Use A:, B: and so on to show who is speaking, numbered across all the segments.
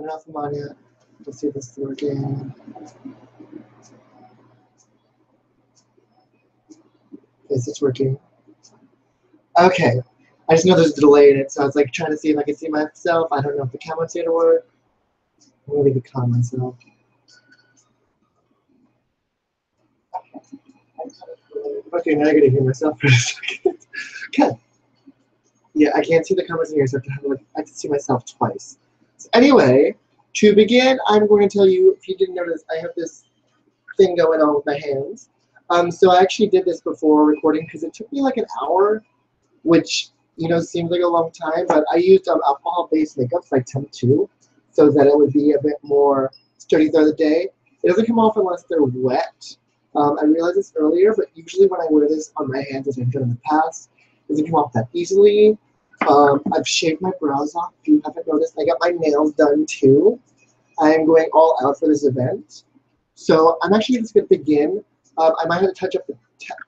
A: don't know if I'm on yet. Let's see if this is working. Yes, it's working. Okay. I just know there's a delay in it, so I was like trying to see if I can see myself. I don't know if the camera's going to work. I'm going to leave the camera myself. Okay, now I gotta hear myself for a second. Okay. Yeah, I can't see the comments in here, so I have to see myself twice. So anyway, to begin, I'm going to tell you, if you didn't notice, I have this thing going on with my hands. So I actually did this before recording because it took me like an hour, which, you know, seems like a long time, but I used alcohol-based makeup, like Temp 2, so that it would be a bit more sturdy throughout the day. It doesn't come off unless they're wet. I realized this earlier, but usually when I wear this on my hands, as I've done in the past, it doesn't come off that easily. I've shaved my brows off, if you haven't noticed. I got my nails done too. I am going all out for this event. So I'm actually just going to begin. I might have to touch up the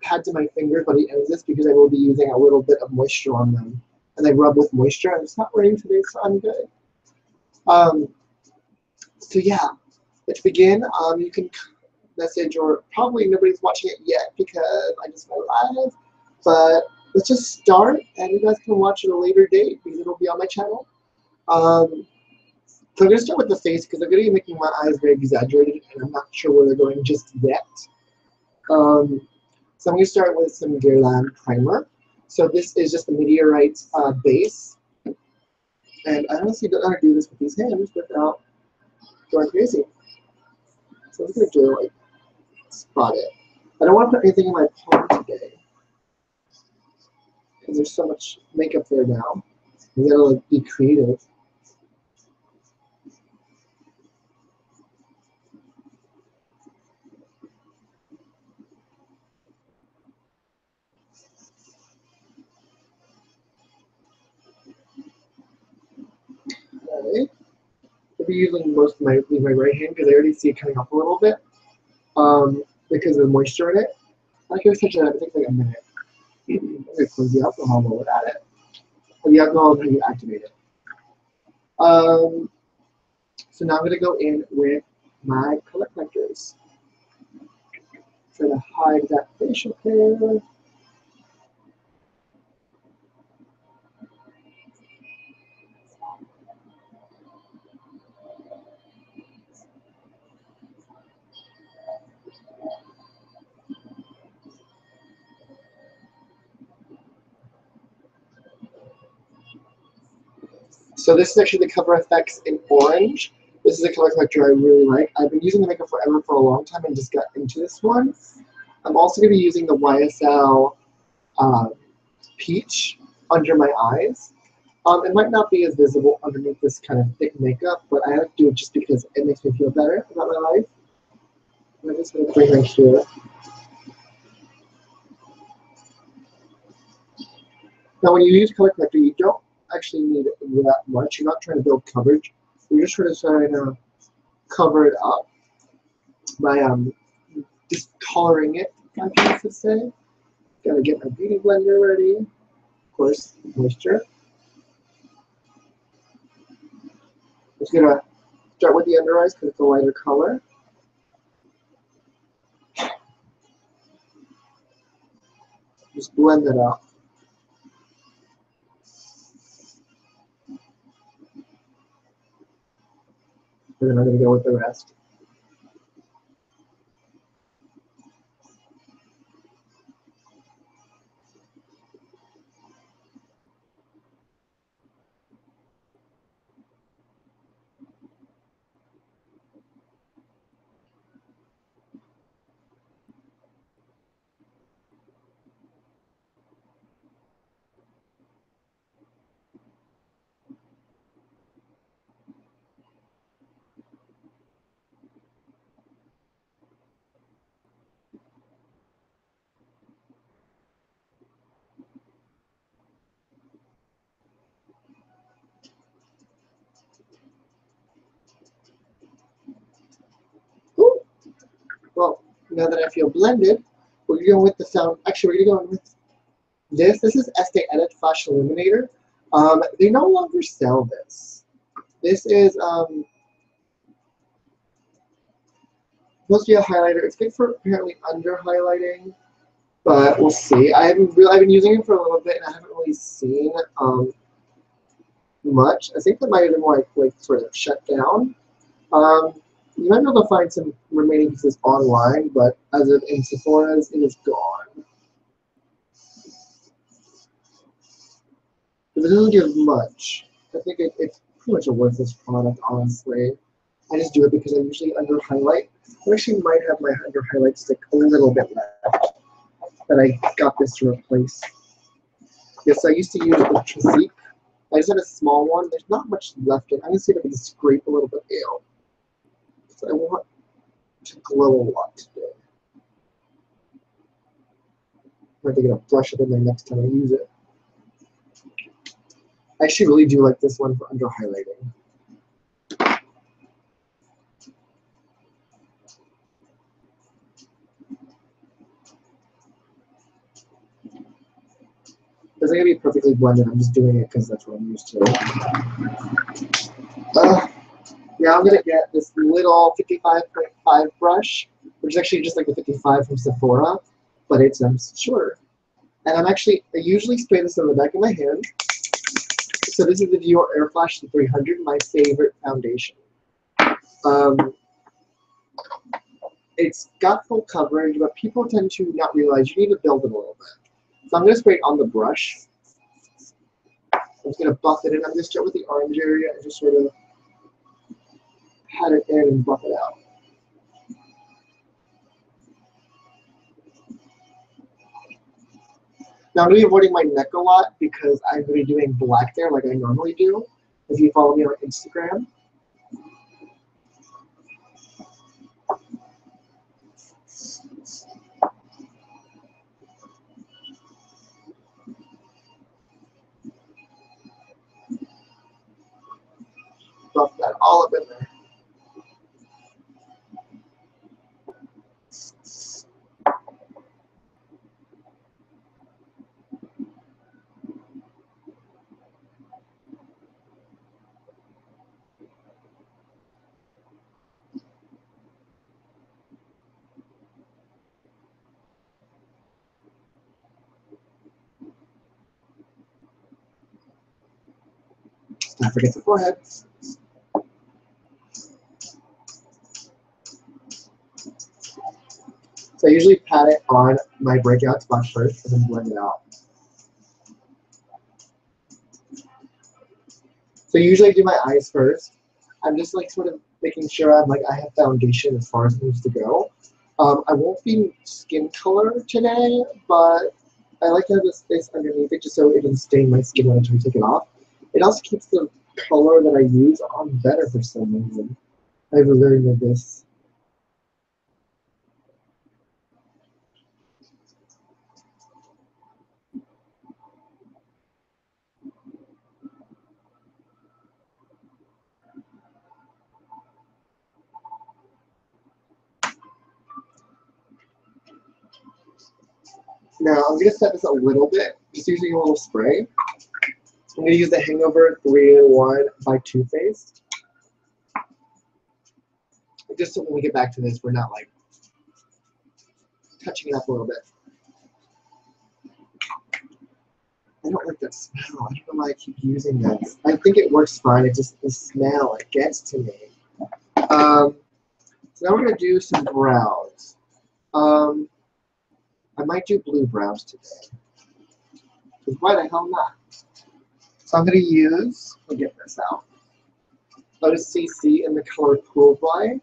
A: pads of my fingers by the end of this because I will be using a little bit of moisture on them. And they rub with moisture, and it's not raining today, so I'm good. So yeah, let's begin. You can message, or probably nobody's watching it yet because I just went live, but let's just start, and you guys can watch it at a later date because it'll be on my channel. So I'm going to start with the face because I'm going to be making my eyes very exaggerated, and I'm not sure where they're going just yet. So I'm going to start with some Guerlain primer. So this is just the Meteorite base, and I honestly don't know how to do this with these hands without going crazy. So I'm just going to do like spot it. I don't want to put anything in my palm today because there's so much makeup there now. You gotta like be creative. Okay. I'll be using most of my right hand because I already see it coming up a little bit because of the moisture in it. I can touch it up. It takes like a minute. I'm gonna close the alcohol while we're at it. And the alcohol is how you activate it. So now I'm gonna go in with my color correctors. Try to hide that facial hair. So this is actually the Cover FX in orange. This is a color corrector I really like. I've been using the makeup forever for a long time and just got into this one. I'm also going to be using the YSL Peach under my eyes. It might not be as visible underneath this kind of thick makeup, but I like to do it just because it makes me feel better about my life. I'm just going to bring right here. Now, when you use color corrector, you don't actually need it that much. You're not trying to build coverage. You're just trying to cover it up by just coloring it, I guess to say. Gotta get my beauty blender ready. Of course, moisture. Just gonna start with the under eyes because it's a lighter color. Just blend it out. And then I'm gonna go with the rest. Ooh. Well, now that I feel blended, we're going to go with the sound. Actually, we're going to go with this. This is Estee Edit Flash Illuminator. They no longer sell this. This is supposed to be a highlighter. It's good for apparently under highlighting, but we'll see. I've been using it for a little bit, and I haven't really seen much. I think that might have been like sort of shut down. You might be able to find some remaining pieces online, but as of in Sephora's, it is gone. It doesn't give much. I think it's pretty much a worthless product, honestly. I just do it because I usually under highlight. I actually might have my under highlight stick a little bit left that I got this to replace. Yes, I used to use it with Trazik. I just have a small one. There's not much left in it. I'm going to see if I can scrape a little bit out. So I want to glow a lot today. I'm going to get a brush up in there next time I use it. I actually really do like this one for under highlighting. It's not going to be perfectly blended. I'm just doing it because that's what I'm used to. Yeah, I'm going to get this little 55.5 brush, which is actually just like the 55 from Sephora, but it's shorter. And I usually spray this on the back of my hand. So this is the Dior Air Flash 300, my favorite foundation. It's got full coverage, but people tend to not realize you need to build it a little bit. So I'm going to spray it on the brush. I'm just going to buff it in. I'm going to start with the orange area and just sort of pat it in and buff it out. Now I'm going to be avoiding my neck a lot because I'm going to be doing black there like I normally do. If you follow me on Instagram. Buff that all up in there. Don't forget the forehead. So I usually pat it on my breakout spot first and then blend it out. So usually I do my eyes first. I'm just like sort of making sure I have foundation as far as it needs to go. I won't be skin color today, but I like to have this space underneath it just so it doesn't stain my skin when I try to take it off. It also keeps the color that I use on better for some reason. I've learned of this. Now I'm going to set this a little bit, just using a little spray. I'm going to use the Hangover 3-in-1 by Too Faced. Just so when we get back to this, we're not like touching it up a little bit. I don't like that smell. I don't know why I keep using this. I think it works fine. It's just the smell. It gets to me. So now we're going to do some brows. I might do blue brows today. Because why the hell not? So I'm going to use, I'll get this out, Lotus CC in the color Pool Boy.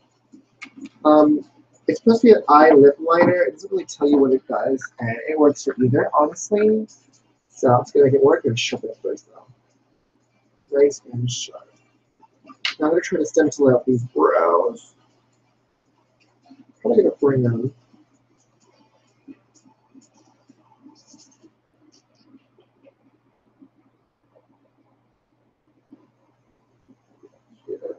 A: It's supposed to be an eye lip liner. It doesn't really tell you what it does, and it works for either, honestly. So I'm just going to make it work and shove it up first, though. Nice and sharp. Now I'm going to try to stencil out these brows. I'm going to bring them. Here.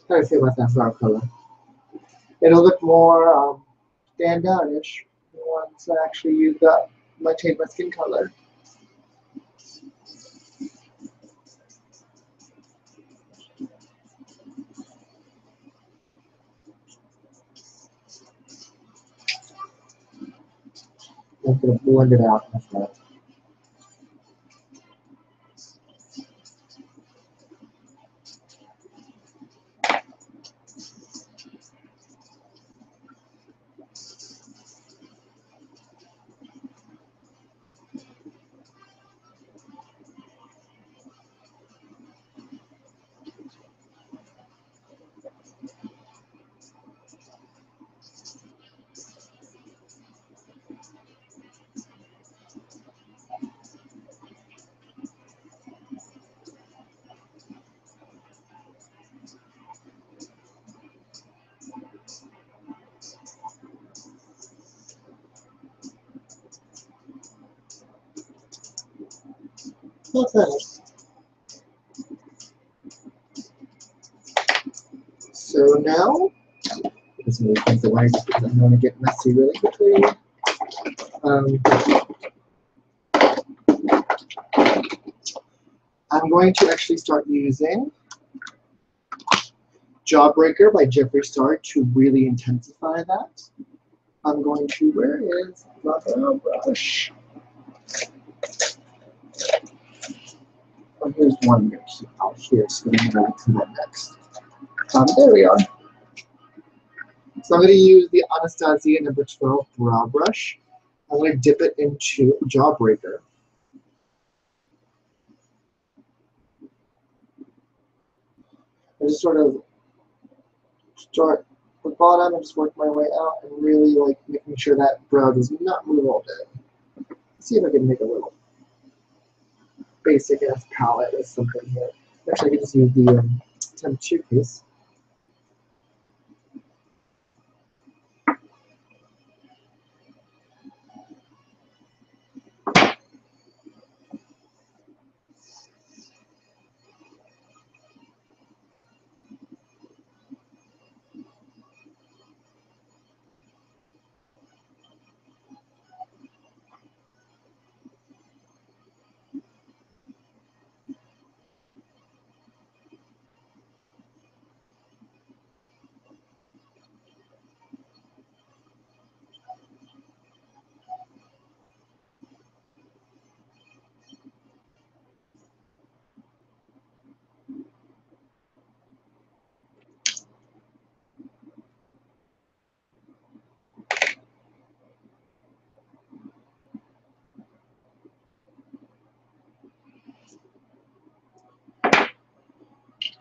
A: How do you feel about that brow color? It'll look more stand out-ish once I actually use change my skin color. I'm going to blend it out like that. Not finished. So now, let's move things away because I'm going to get messy really quickly. I'm going to actually start using Jawbreaker by Jeffree Star to really intensify that. I'm going to, where is my brow brush? Oh, here's one out here, so I'm going to that next. There we are. So I'm going to use the Anastasia number 12 brow brush. I'm going to dip it into Jawbreaker. I just sort of start the bottom and just work my way out and really like making sure that brow does not move all day. Let's see if I can make a little basic ass palette or something here. Actually, I can just use the Temp 2 piece.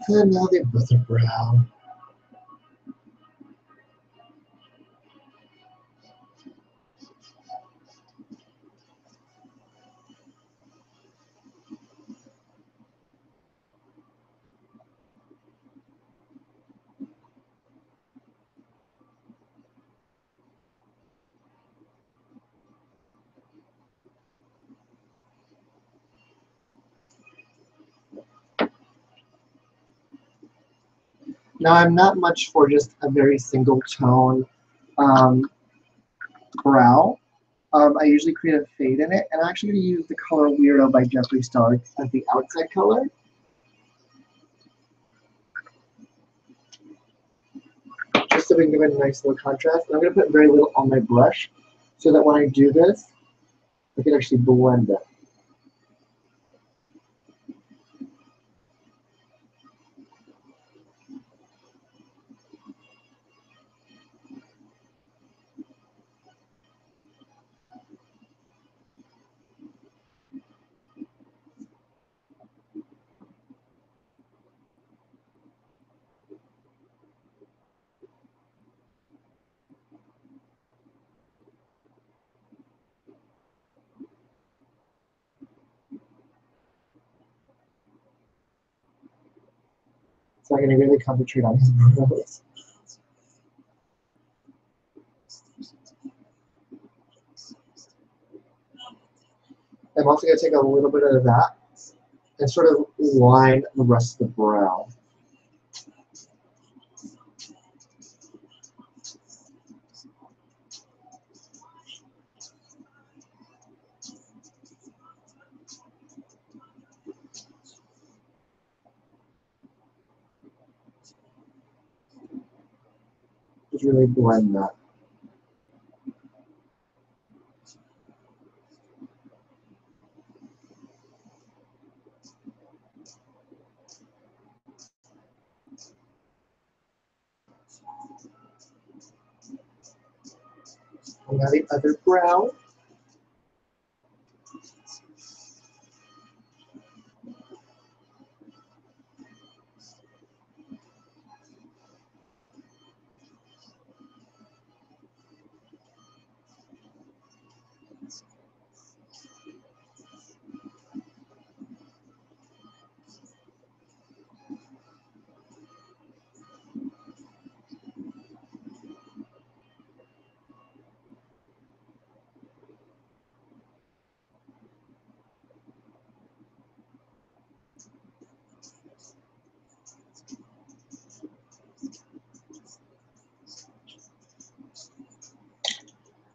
A: And now the other brow. Now I'm not much for just a very single tone brow. I usually create a fade in it, and I'm actually going to use the color Weirdo by Jeffree Star as the outside color. Just so we can give it a nice little contrast. And I'm going to put very little on my brush so that when I do this, I can actually blend it. So I'm going to really concentrate on his brows. I'm also going to take a little bit of that and sort of line the rest of the brow. Just really blend that. And now the other brow.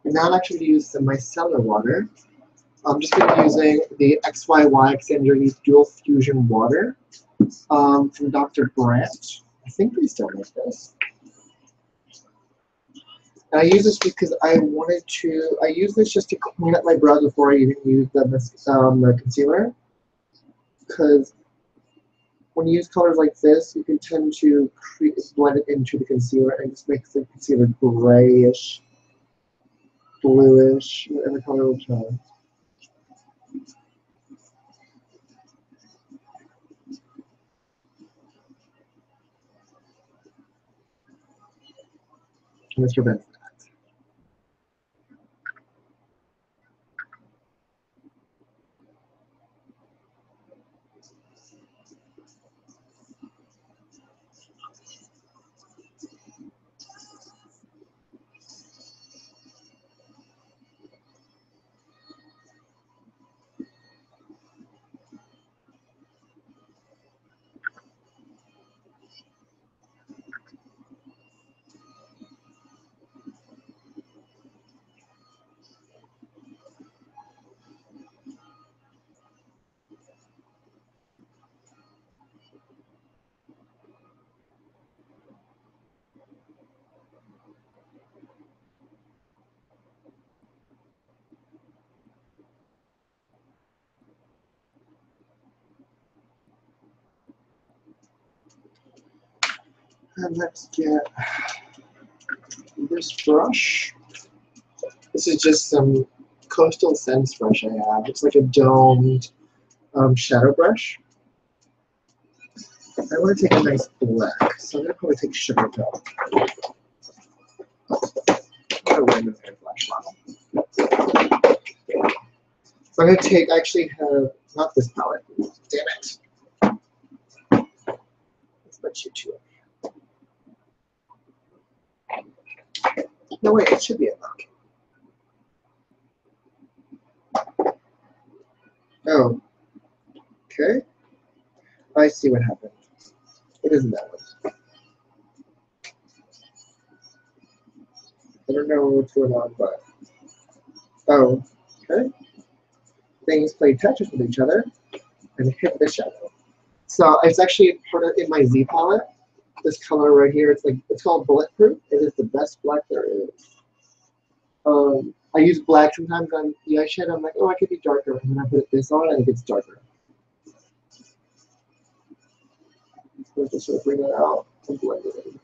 A: And now I'm actually going to use some micellar water. I'm just going to be using the XYY Extended Dual Fusion Water from Dr. Brandt. I think they still make this. And I use this because I use this just to clean up my brows before I even use the concealer. Because when you use colors like this, you can tend to blend it into the concealer and just makes the concealer grayish, bluish, whatever color we'll try. And this prevents that. And let's get this brush. This is just some Coastal Scents brush I have. It's like a domed shadow brush. I want to take a nice black, so I'm going to probably take Sugar Pill. I'm going to wear flash model. So I'm going to take, I actually have, not this palette, damn it. Let's put you two. No, wait, it should be enough. Oh, okay. I see what happened. It isn't that one. I don't know what's going on, but oh, okay. Things play Tetris with each other and hit the shadow. So it's actually part of in my Z palette. This color right here, it's called Bulletproof. It is the best black there is. I use black sometimes on the eyeshadow. I'm like, oh, I could be darker, and then I put this on, and it gets darker. So just sort of bring that out and blend it in.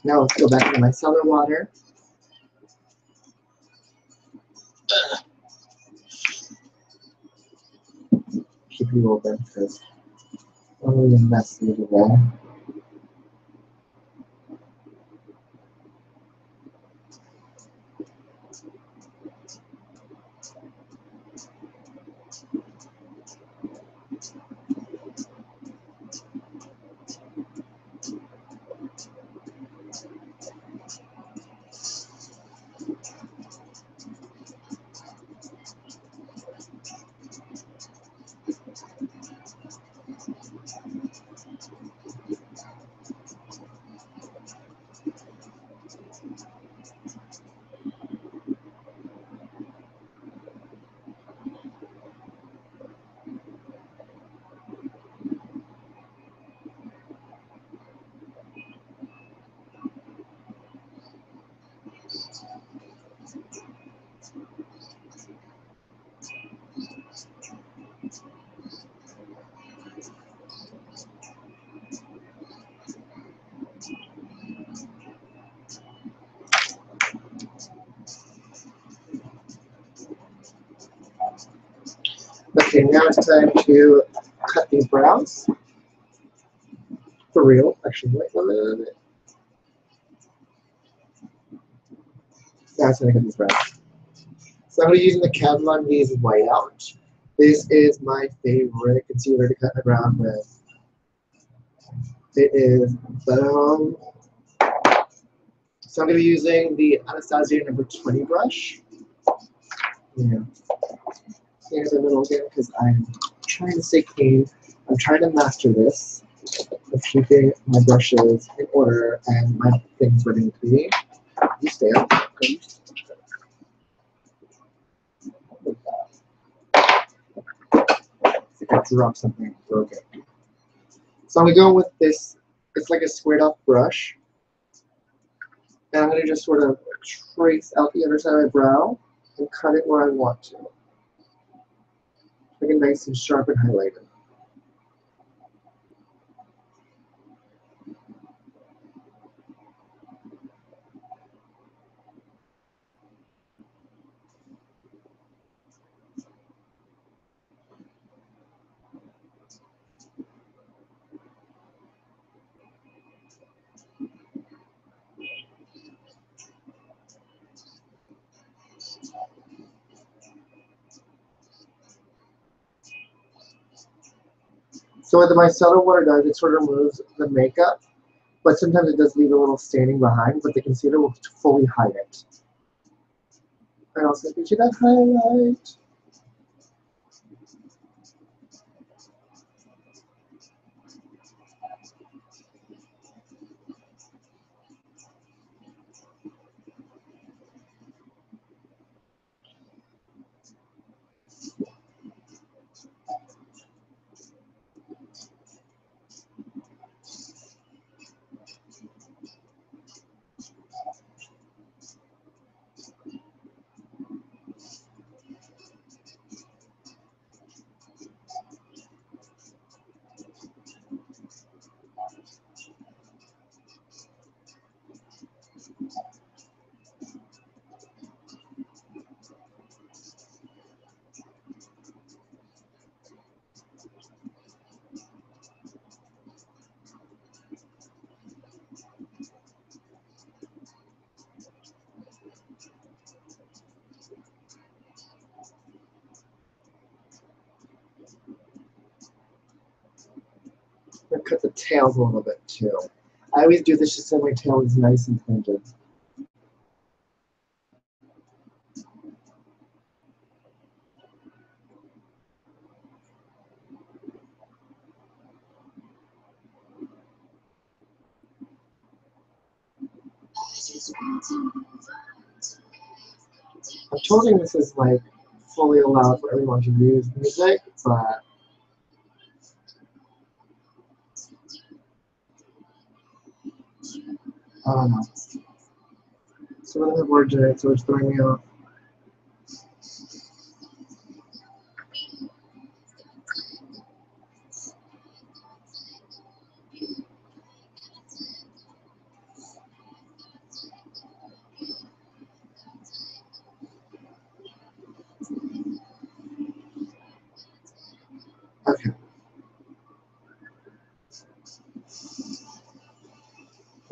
A: Now let's go back to my cellar water. Keep you open because I'm really messy today. Okay, now it's time to cut these brows. For real, actually, wait a minute. Now it's time to cut these brows. So I'm going to be using the Kat Von D's Whiteout. This is my favorite concealer to cut my brows with. It is boom. So I'm going to be using the Anastasia number 20 brush. Yeah. Here's a little again because I'm trying to stay clean. I'm trying to master this of keeping my brushes in order and my things where they need to be. You stay up. Okay. I think I dropped something and broke it. So I'm going to go with this. It's like a squared off brush. And I'm going to just sort of trace out the other side of my brow and cut it where I want to. Make it nice and sharp and highlighted. So what the micellar water does, it sort of removes the makeup, but sometimes it does leave a little staining behind, but the concealer will fully hide it. And also gives you that highlight. I'm gonna cut the tails a little bit too. I always do this just so my tail is nice and pointed. I'm told this is like fully allowed for everyone to use music, but I don't know. Some of them have words in it, so it's throwing me off.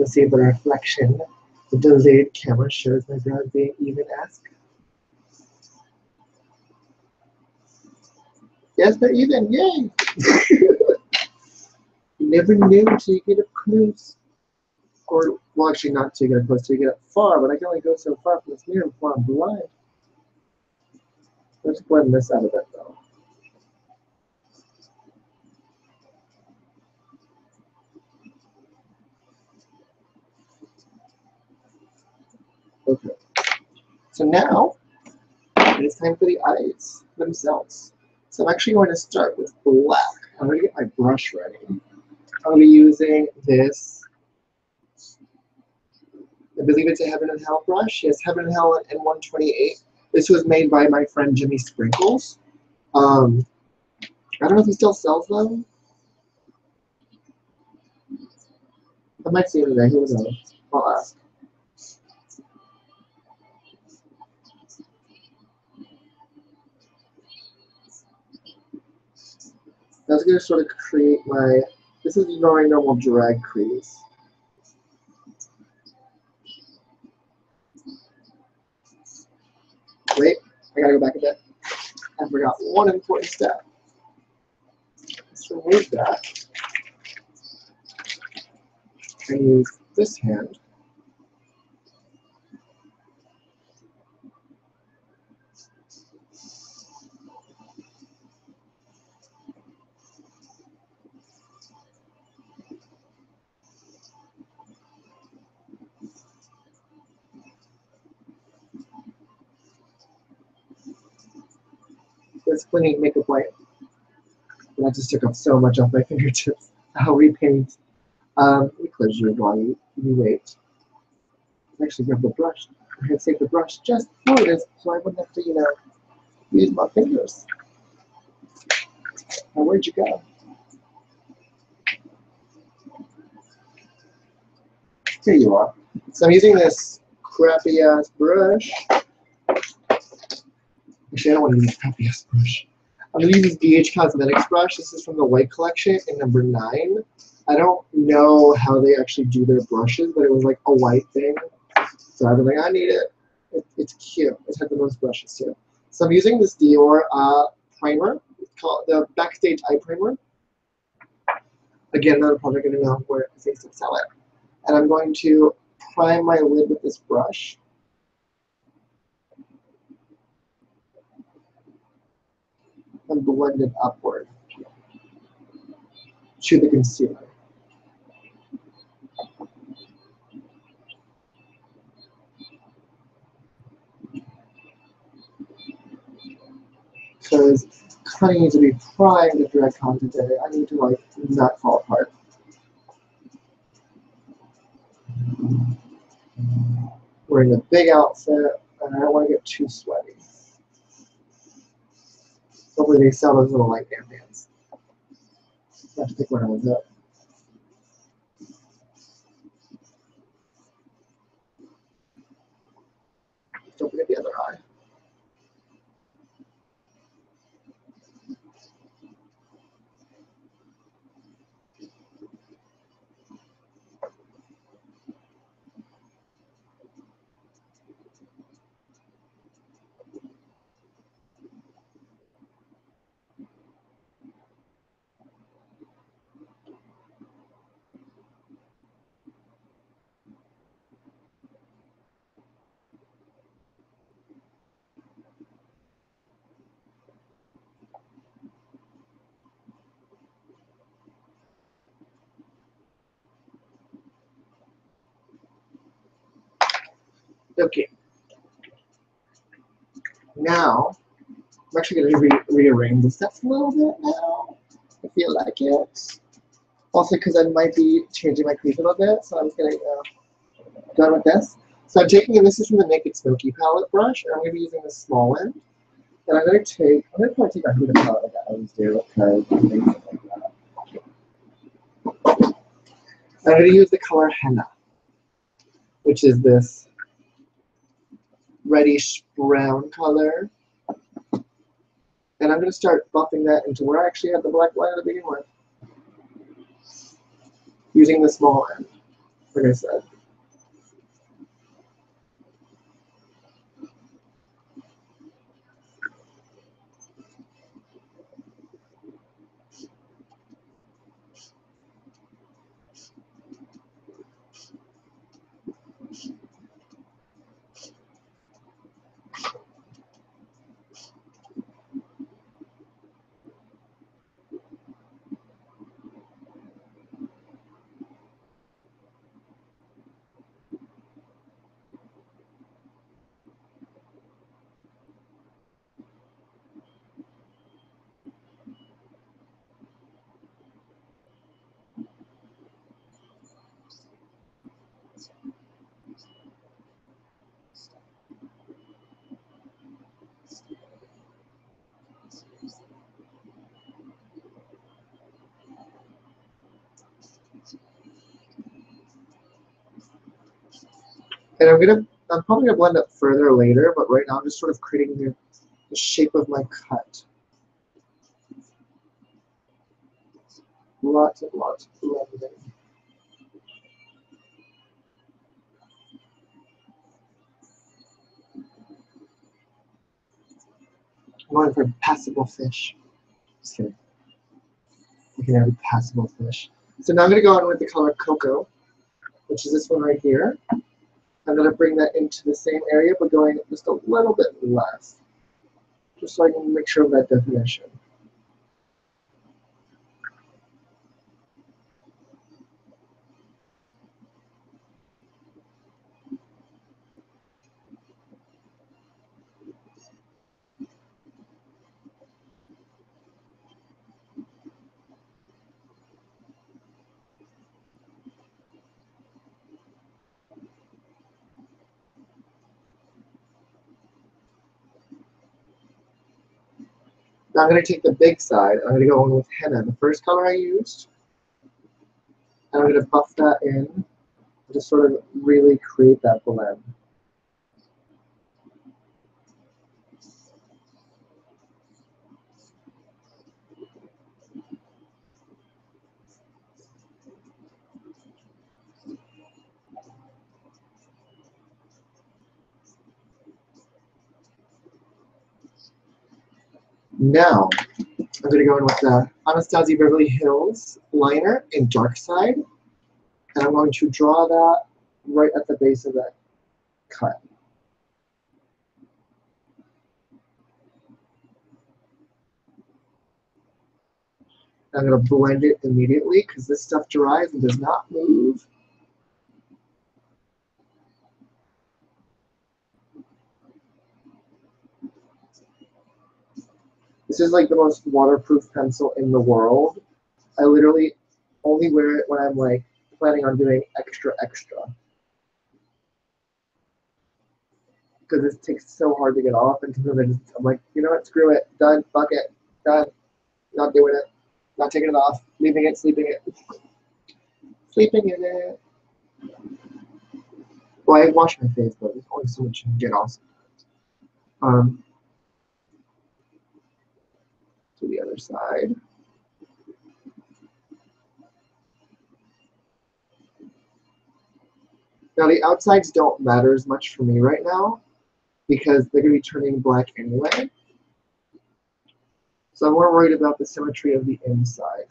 A: Let's see if the reflection, the delayed camera shows my brows being even-esque. Yes, they're even, yay! You never know until you get up close. Or, well, actually not until you get up close, until you get up far, but I can only go so far from this mirror before I'm blind. Let's blend this out of it, though. Okay. So now, it's time for the eyes themselves. So I'm actually going to start with black. I'm going to get my brush ready. I'll be using this, I believe it's a Heaven and Hell brush. Yes, Heaven and Hell N128. This was made by my friend Jimmy Sprinkles. I don't know if he still sells them. I might see him today. Who knows? I'll ask. I was going to sort of create my, this is my normal drag crease. Wait, I gotta go back a bit. I forgot one important step. Let's remove that and use this hand. That's cleaning makeup white. That just took up so much off my fingertips. I'll repaint. Let me close you while you wait. I actually grab the brush. I had saved the brush just for this, so I wouldn't have to, use my fingers. Now, where'd you go? Here you are. So I'm using this crappy ass brush. Actually, I don't want to use a crappy ass brush. I'm going to use this BH Cosmetics brush. This is from the White Collection in number 9. I don't know how they actually do their brushes, but it was like a white thing. So I was like, I need it. It's cute. It had the most brushes too. So I'm using this Dior primer. It's called the Backstage Eye Primer. Again, another product I don't know where they still sell it. And I'm going to prime my lid with this brush. And blend it upward to the concealer. Because kind of needs to be primed if you're at content day. I need to not fall apart. Wearing a big outfit, and I don't want to get too sweaty. Hopefully they sell those little bands. I have to pick one of those up. Don't forget the other eye. Okay. Now, I'm actually going to rearrange the steps a little bit now. I feel like it. Also, because I might be changing my crease a little bit, so I'm just going to go with this. So I'm taking, and this is from the Naked Smoky palette brush, and I'm going to be using the small end. And I'm going to probably take a Huda palette like I always do, because I'm doing something like that. I'm going to use the color Henna, which is this reddish brown color. And I'm going to start buffing that into where I actually had the black line to begin with, using the small end. like I said. And I'm probably gonna blend it further later, but right now I'm just sort of creating the shape of my cut. Lots and lots of blending. I'm going for passable fish. Just kidding. You can have a passable fish. So now I'm gonna go on with the color Cocoa, which is this one right here. I'm gonna bring that into the same area, but going just a little bit less, just so I can make sure of that definition. Now I'm going to take the big side. I'm going to go in with henna, the first color I used. And I'm going to buff that in and just sort of really create that blend. Now, I'm going to go in with the Anastasia Beverly Hills liner in Dark Side. And I'm going to draw that right at the base of that cut. I'm going to blend it immediately because this stuff dries and does not move. This is like the most waterproof pencil in the world. I literally only wear it when I'm like planning on doing extra. Because it takes so hard to get off, and sometimes I'm like, you know what, screw it, done, fuck it, done, not doing it, not taking it off, leaving it, sleeping it, sleeping in it. Well, I wash my face, but there's only so much you can get off. To the other side. Now the outsides don't matter as much for me right now because they're going to be turning black anyway. So I'm more worried about the symmetry of the inside.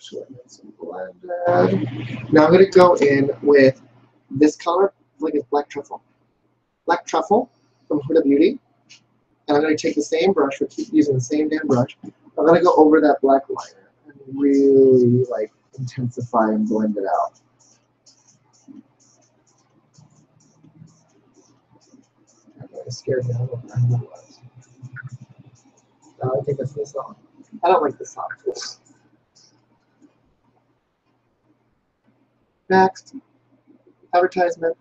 A: So now I'm going to go in with this color, like it's black truffle. Black truffle from Huda Beauty. And I'm going to take the same brush, we keep using the same damn brush. I'm going to go over that black liner and really like intensify and blend it out. I'm scared now. I think that's this song. I don't like this song. Next, advertisement.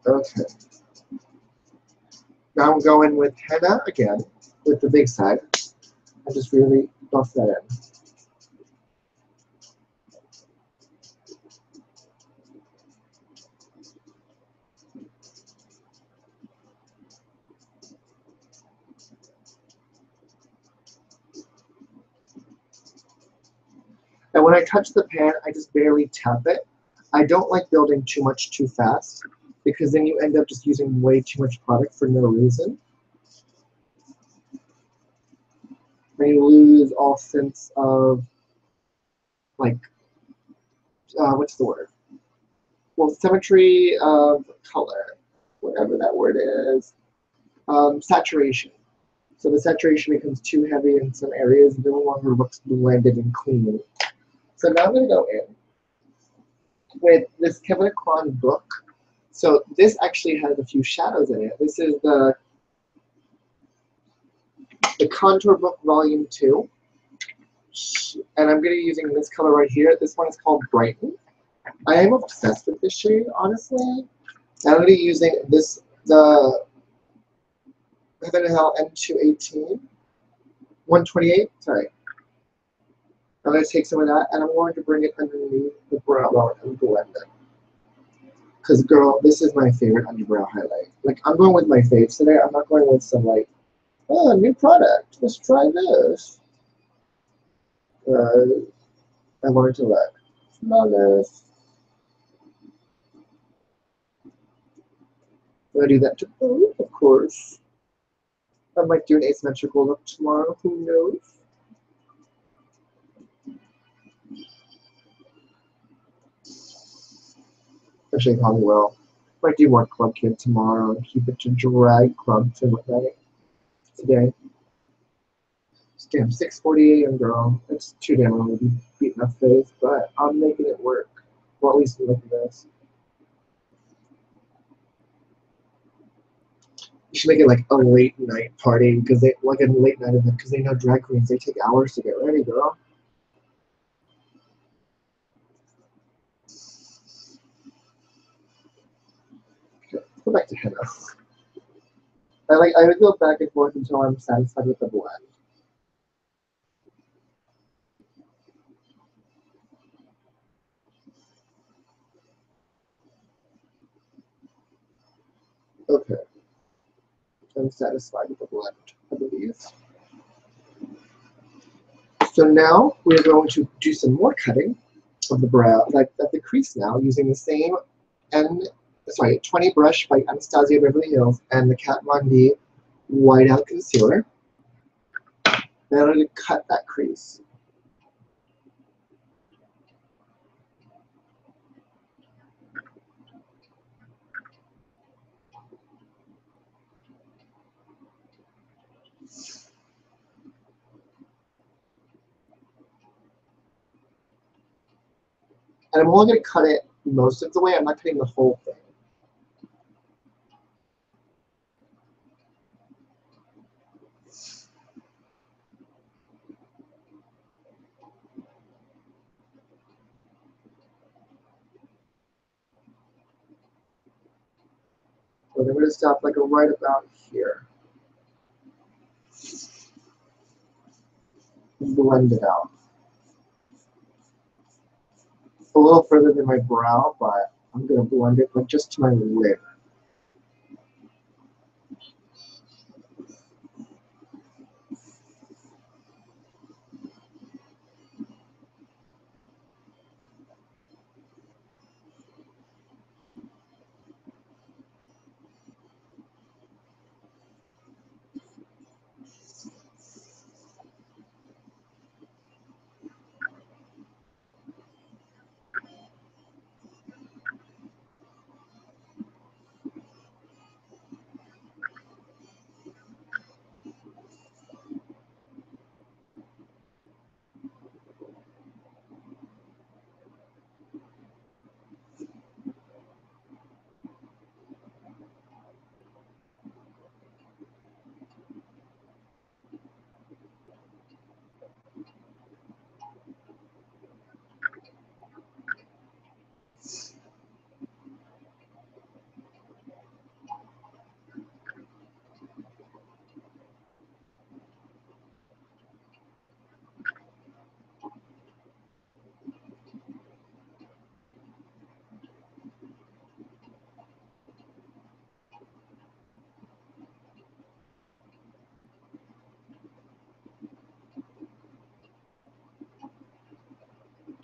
A: Okay. Now I'm going with henna again, with the big side. I just really buff that in. And when I touch the pan, I just barely tap it. I don't like building too much too fast because then you end up just using way too much product for no reason. And you lose all sense of, like, what's the word? Well, symmetry of color, whatever that word is. Saturation. So the saturation becomes too heavy in some areas and no longer looks blended and clean. So now I'm going to go in with this Kevin Kwan book. So this actually has a few shadows in it. This is the Contour Book Volume 2. And I'm going to be using this color right here. This one is called Brighten. I am obsessed with this shade, honestly. And I'm going to be using this, the Heaven and Hell M218. 128, sorry. I'm going to take some of that and I'm going to bring it underneath the brow bone and blend it. Because, girl, this is my favorite underbrow highlight. Like, I'm going with my faves today. I'm not going with some, like, oh, new product. Let's try this. I wanted to look flawless. I'm going to do that too, of course. I might do an asymmetrical look tomorrow. Who knows? Actually, I probably will. Might do one Club Kid tomorrow and keep it to drag club to midnight today. Damn, 6:40 a.m. girl. It's too damn early to be beating up face, but I'm making it work. Well, at least look at this. You should make it like a late night party because they like a late night event because they know drag queens they take hours to get ready, girl. Okay, let's go back to henna. I would go back and forth until I'm satisfied with the blend. Okay, I'm satisfied with the blend, I believe. So now we're going to do some more cutting of the brow, like at the crease now, using the same 20 brush by Anastasia Beverly Hills and the Kat Von D Whiteout Concealer. Now I'm going to cut that crease. And I'm only going to cut it most of the way. I'm not cutting the whole thing. So I'm going to stop like right about here. And blend it out. A little further than my brow, but I'm going to blend it like just to my lip.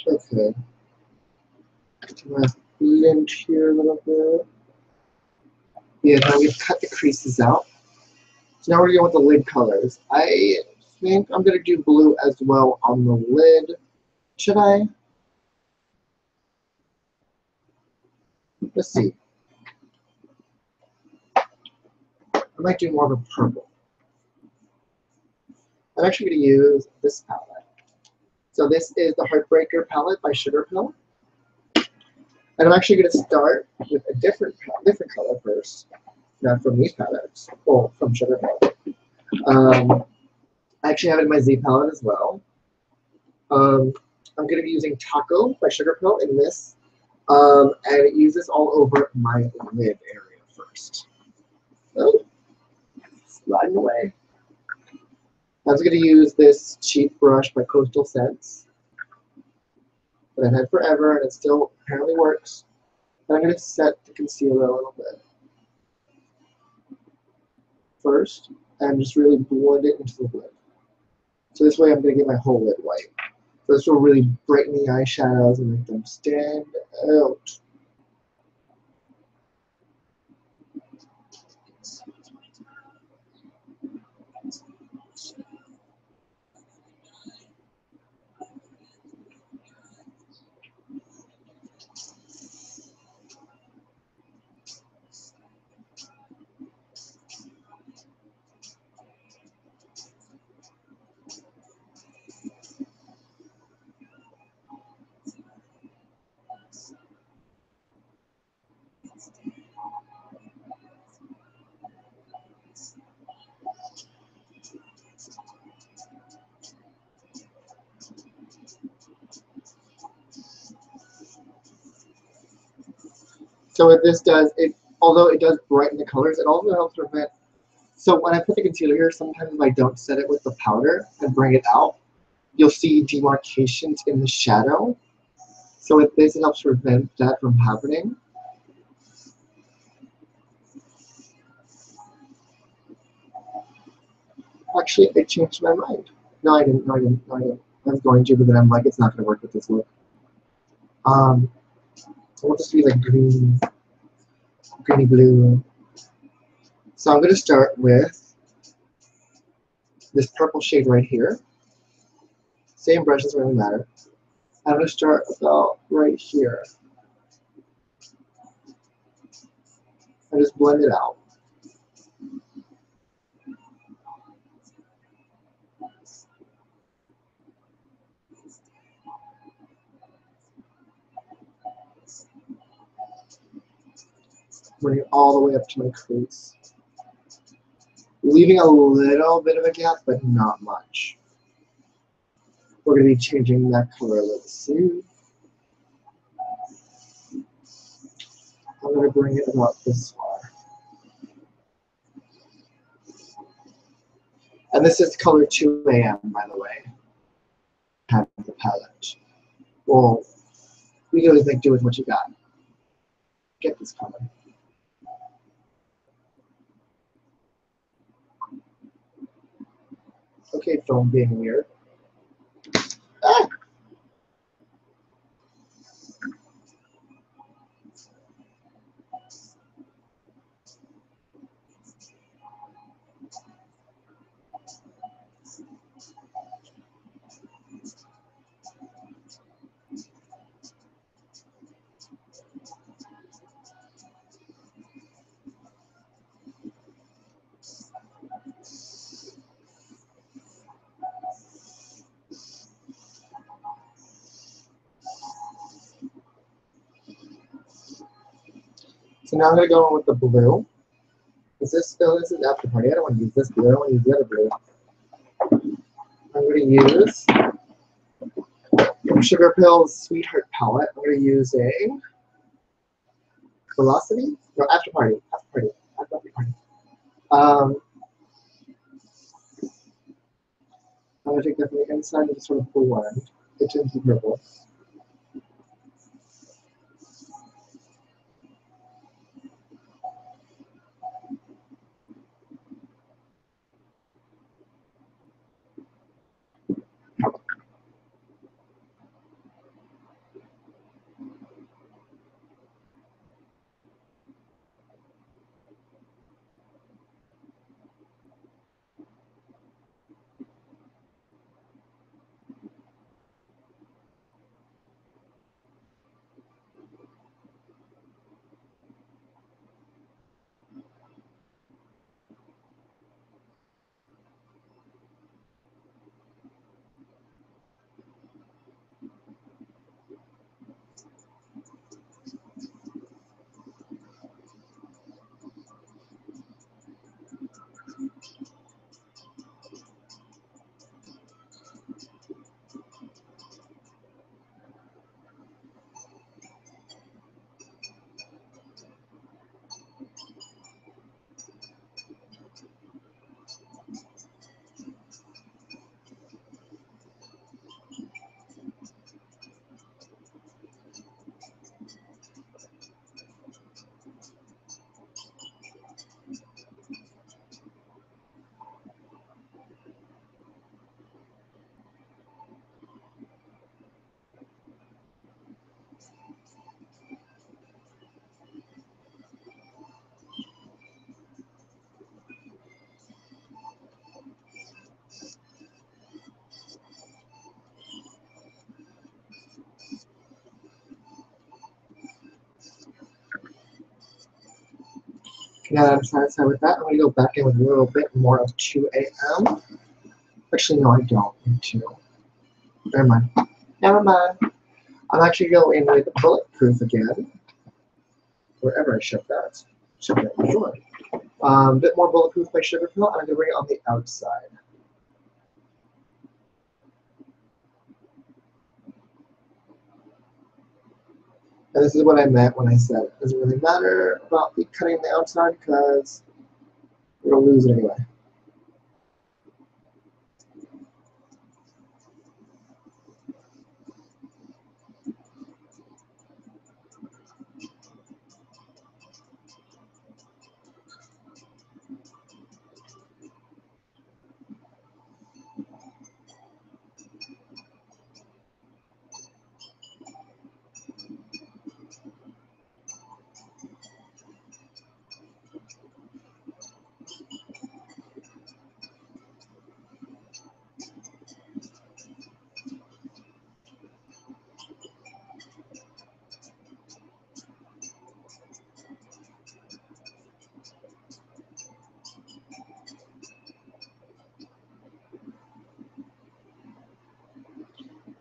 A: Okay. I'm gonna blend here a little bit. Yeah, now we've cut the creases out. So now we're going with the lid colors. I think I'm gonna do blue as well on the lid. Should I? Let's see. I might do more of a purple. I'm actually going to use this palette. So this is the Heartbreaker palette by Sugar Pill. And I'm actually going to start with a different color first. Not from these palettes. Well, from Sugar Pill. I actually have it in my Z palette as well. I'm going to be using Taco by Sugar Pill in this. And use this all over my lid area first. Oh, sliding away. I was going to use this cheap brush by Coastal Scents that I've had forever, and it still apparently works. And I'm going to set the concealer a little bit first, and just really blend it into the lid. So this way I'm going to get my whole lid white. So this will really brighten the eyeshadows and make them stand out. So what this does, although it does brighten the colors, it also helps prevent. So when I put the concealer here, sometimes if I don't set it with the powder and bring it out, you'll see demarcations in the shadow. So with this, it helps prevent that from happening. Actually, I changed my mind. No, I didn't. No, I didn't. No, I didn't. I was going to, but then I'm like, it's not going to work with this look. So we'll just be like green, greeny blue. So I'm going to start with this purple shade right here. Same brush, doesn't really matter. I'm going to start about right here. And just blend it out. Bring it all the way up to my crease. Leaving a little bit of a gap, but not much. We're going to be changing that color a little soon. I'm going to bring it about this far. And this is color 2 AM, by the way. Have the palette. Well, we really think do with what you got. Get this color. Okay, phone being weird. Ah! So now I'm going to go in with the blue. Is this still, this is after party. I don't want to use this blue. I want to use the other blue. I'm going to use from Sugar Pill's Sweetheart palette. I'm going to use a Velocity? No, After Party. After Party. After Party. I'm going to take that from the inside and just sort of blend it into purple. Now that I'm satisfied with that, I'm going to go back in with a little bit more of 2 a.m. Actually, no, I don't need to. Never mind. Never mind. I'm actually going in with bulletproof again. Wherever I shove that. Shove that in the drawer. A bit more bulletproof by Sugar Pill. I'm going to bring it on the outside. And this is what I meant when I said it doesn't really matter about me cutting the outside because we're going to lose it anyway.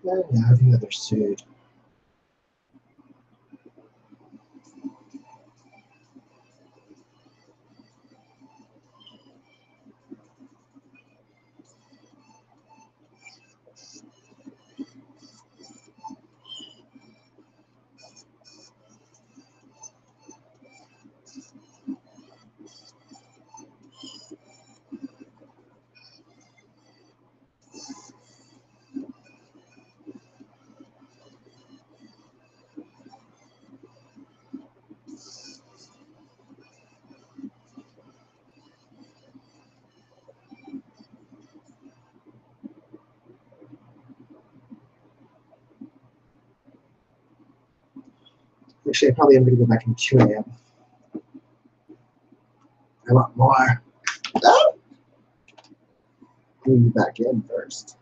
A: And now the other side. Actually, I probably am going to go back in 2 a.m. I want more. Ah! Bring you back in first.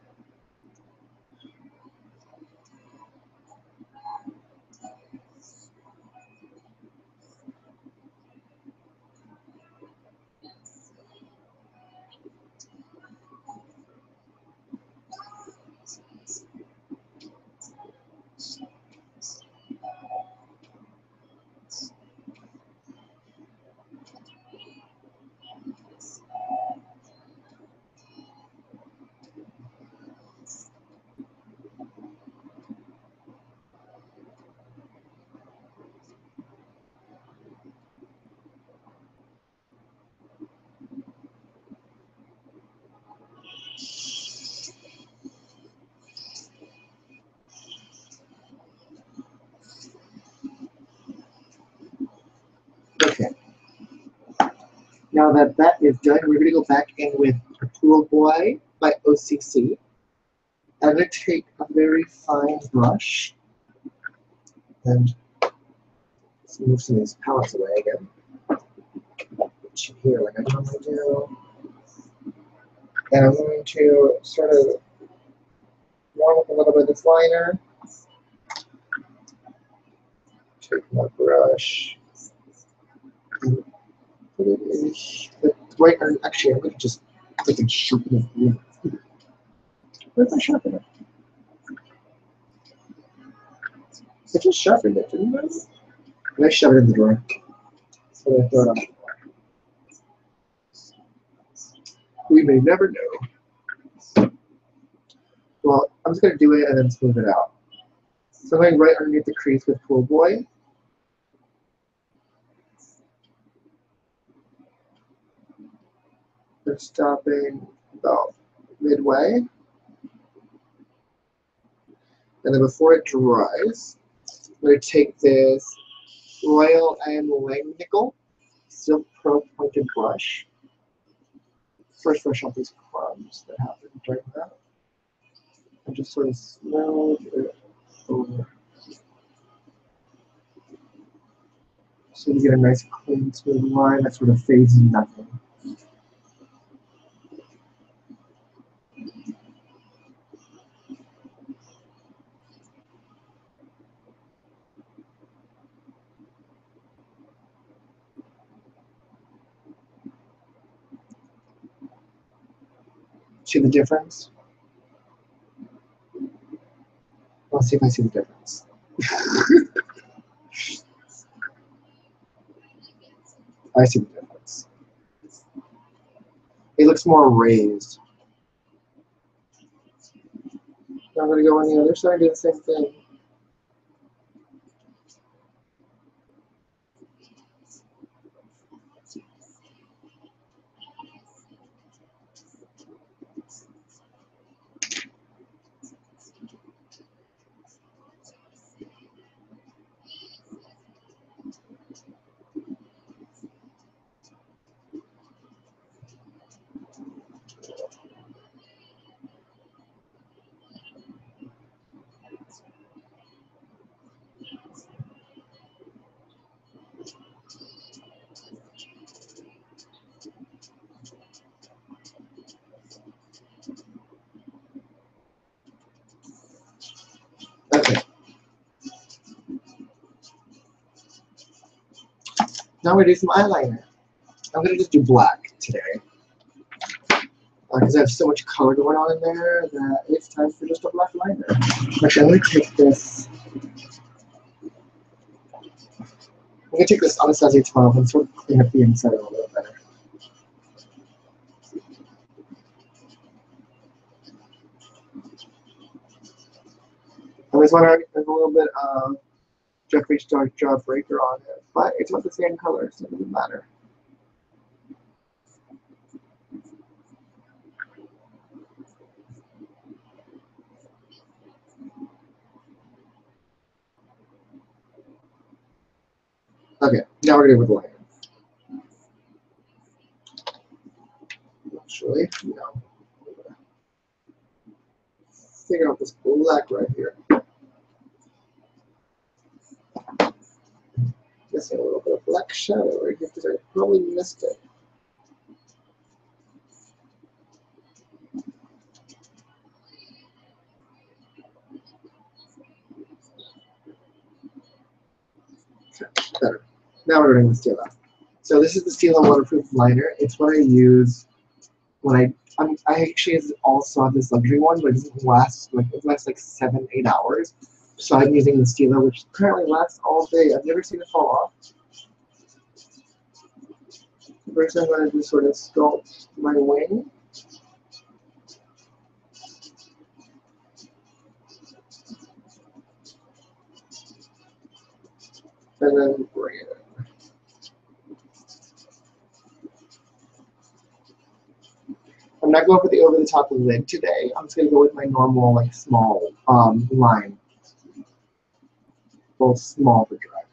A: Okay. Now that that is done, we're going to go back in with Pool Boy by OCC. I'm going to take a very fine brush and move some of these palettes away again. Here, like I normally do. And I'm going to sort of warm up a little bit of this liner. Take my brush and put it in the right. Actually, I'm going to just take and sharpen it. Where's my sharpener? I just sharpened it, didn't I? And I shoved it in the drawer. So I'm going to throw it on the floor. We may never know. Well, I'm just going to do it and then smooth it out. So I'm going right underneath the crease with Pool Boy. They're stopping about midway. And then before it dries, I'm going to take this Royal and Langnickel Silk Pro Pointed Brush. First brush off these crumbs that happened during that. And just sort of smooth it over. So you get a nice clean, smooth line that sort of fades in nothing. See the difference? Let's see if I see the difference. I see the difference. It looks more raised. Now I'm going to go on the other side and do the same thing. Okay. Now we're going to do some eyeliner. I'm going to just do black today. Because I have so much color going on in there that it's time for just a black liner. Actually, I'm going to take this. I'm going to take this Anastasia 12 and sort of clean up the inside a little bit better. I was wondering if there's a little bit of Jeffrey's Dark Jawbreaker on it, but it's about the same color, so it doesn't matter. Okay, now we're going to go with the liner. Actually, no. Figure out this black right here. Missing a little bit of black shadow right here because I probably missed it. Okay, better. Now we're doing the Stila. So this is the Stila waterproof liner. It's what I use when I actually also have this luxury one, but it doesn't last it lasts like 7-8 hours. So I'm using the Stila, which currently lasts all day. I've never seen it fall off. First, I'm going to just sort of sculpt my wing. And then bring it in. I'm not going for the over-the-top lid today. I'm just going to go with my normal, like, small line. Both small for drag.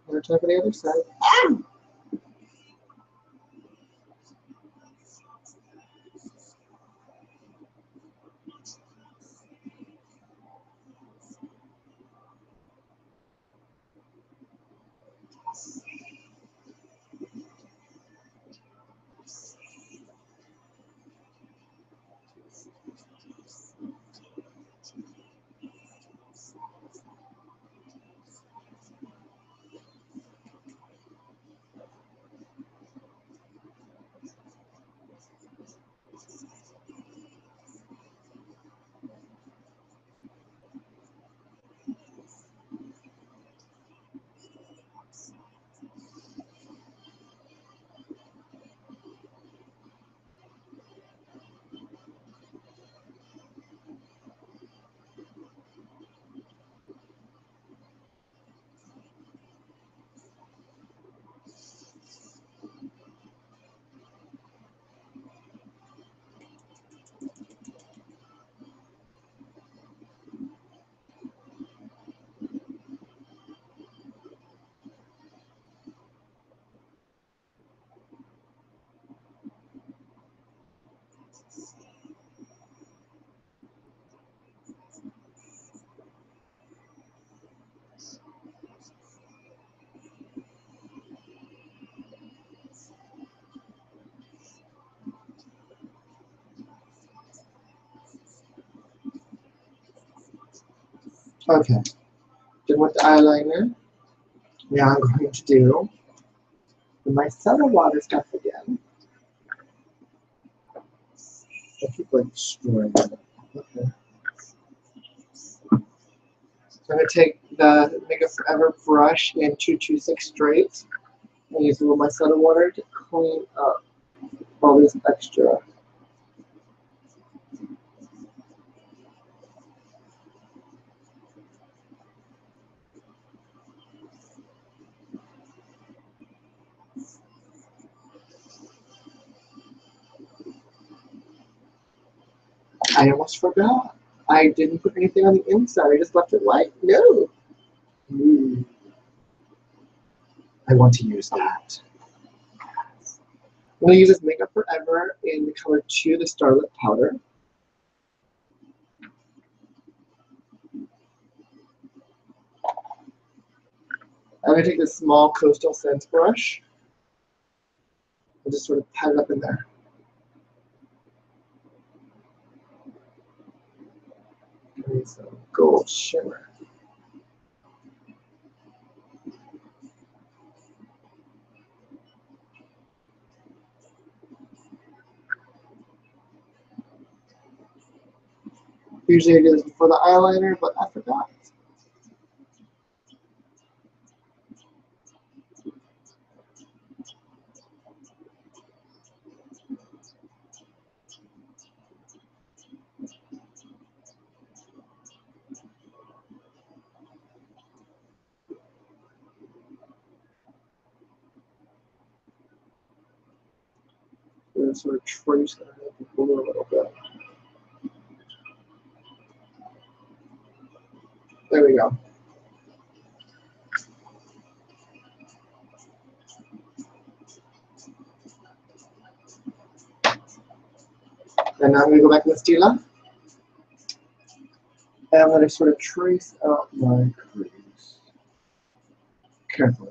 A: Another time for the other side. Okay, then with the eyeliner, now I'm going to do my micellar water stuff again. I keep like destroying it. Okay. So I'm going to take the Makeup Forever brush in 226 straight and use a little micellar water to clean up all this extra. I almost forgot. I didn't put anything on the inside. I just left it white. No. I want to use that. I'm going to use this Makeup Forever in the color 2, the Starlit Powder. I'm going to take this small Coastal Scents brush and just sort of pat it up in there. Give me some gold shimmer. Usually I do this before the eyeliner, but I forgot. And sort of trace that a little bit. There we go. And now I'm going to go back to the Stila. And I'm going to sort of trace out my crease carefully.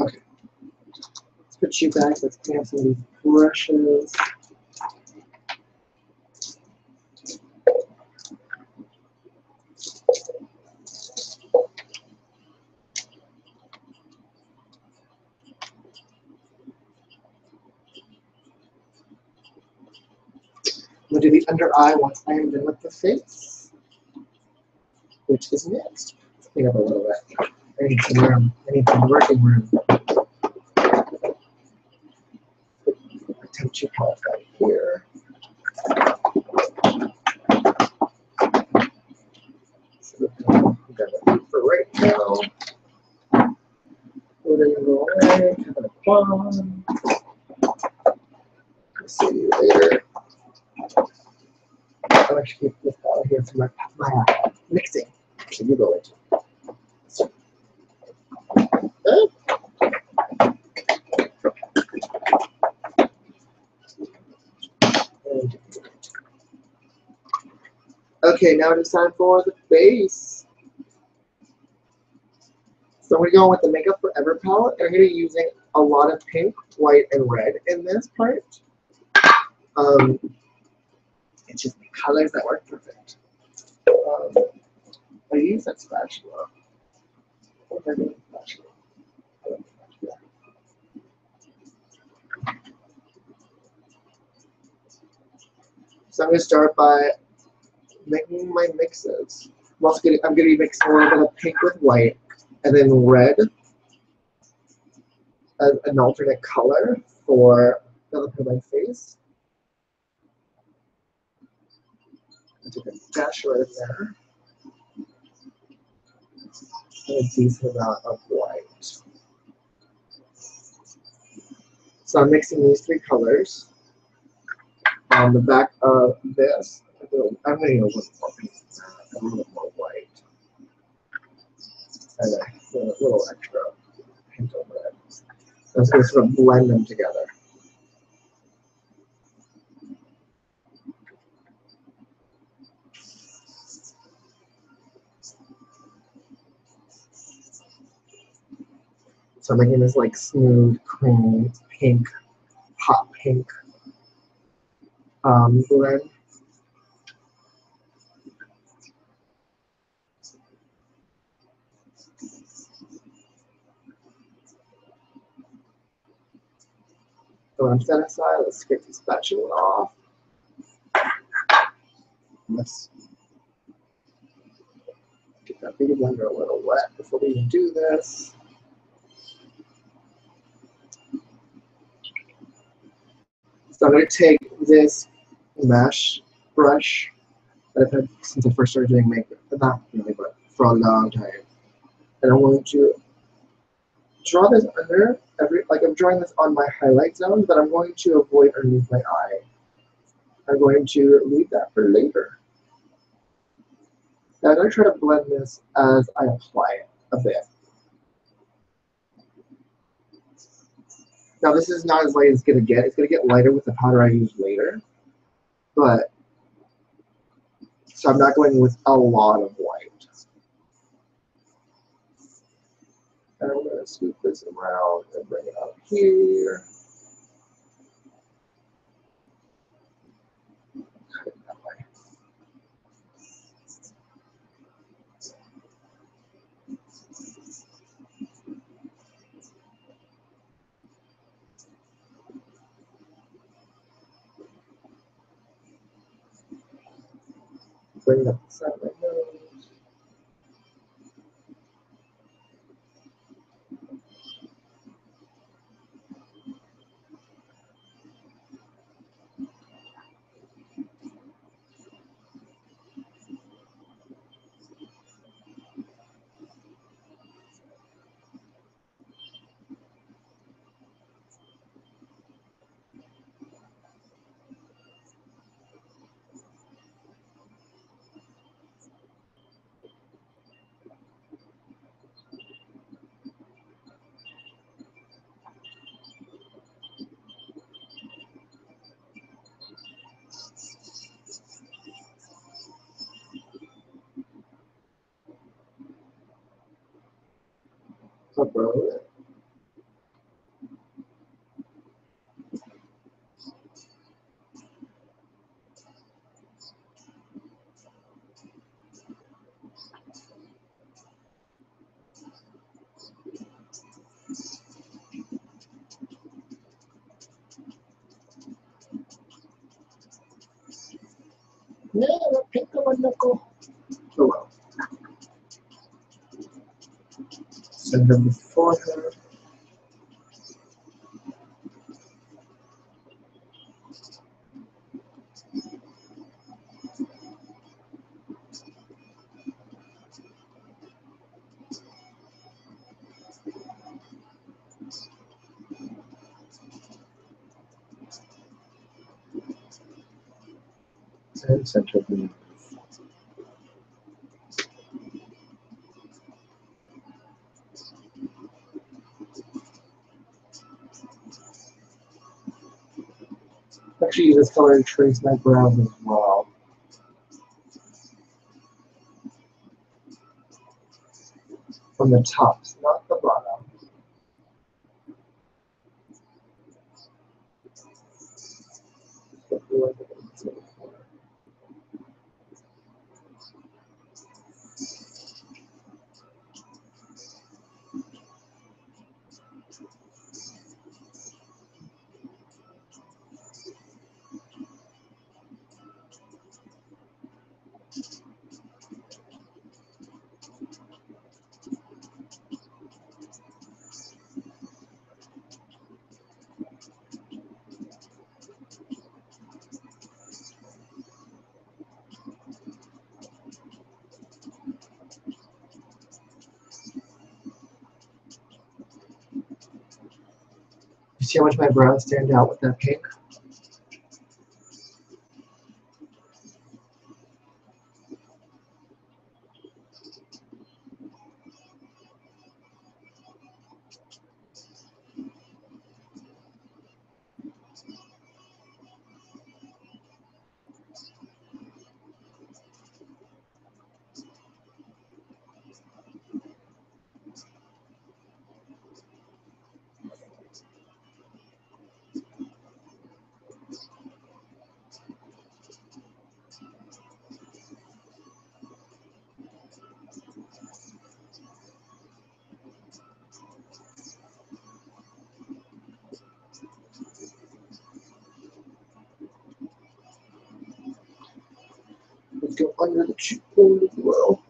A: Okay. Let's put you back. Let's clean up some of these brushes. I'm going to do the under eye once I am done with the face, which is next. Let's clean up a little bit. I need some room. I need some working room. Temperature palette right here. So I'm gonna for right now. Put it away, have it on. I'll see you later. I'll actually keep this out here for my mixing. So you go into. Okay, now it is time for the face. So I'm going to go with the Makeup Forever palette, and I'm going to be using a lot of pink, white, and red in this part. It's just colors that work perfect. I use that spatula. What if I do a spatula? So I'm going to start by making my mixes. I'm going to be mixing a little bit of pink with white, and then red as an alternate color for That'll put my face. I take a dash right there. And a decent amount of white. So I'm mixing these three colors. On the back of this, I'm going to use a little more pink, a little more white, and a little extra hint of red. I'm just going to sort of blend them together. So I'm making this like smooth, creamy, pink, hot pink blend. So I'm set aside. Let's scrape the spatula off. Let's get that beauty blender a little wet before we even do this. So I'm going to take this mesh brush that I've had since I first started doing makeup, not really, but for a long time. And I'm going to draw this under like I'm drawing this on my highlight zone, but I'm going to avoid underneath my eye. I'm going to leave that for later. Now I'm going to try to blend this as I apply it a bit. Now this is not as light as it's going to get. It's going to get lighter with the powder I use later. But, so I'm not going with a lot of white. And I'm going to scoop this around and bring it up here. Bring up the side of my nose. Above it. No, pick the one knuckle. Oh well. Center of the forehead. And center of the nose. Actually use this color to trace my brows as well. From the tops, not the bottom. see how much my brows stand out with that pink? Let's go under the cheekbone as well.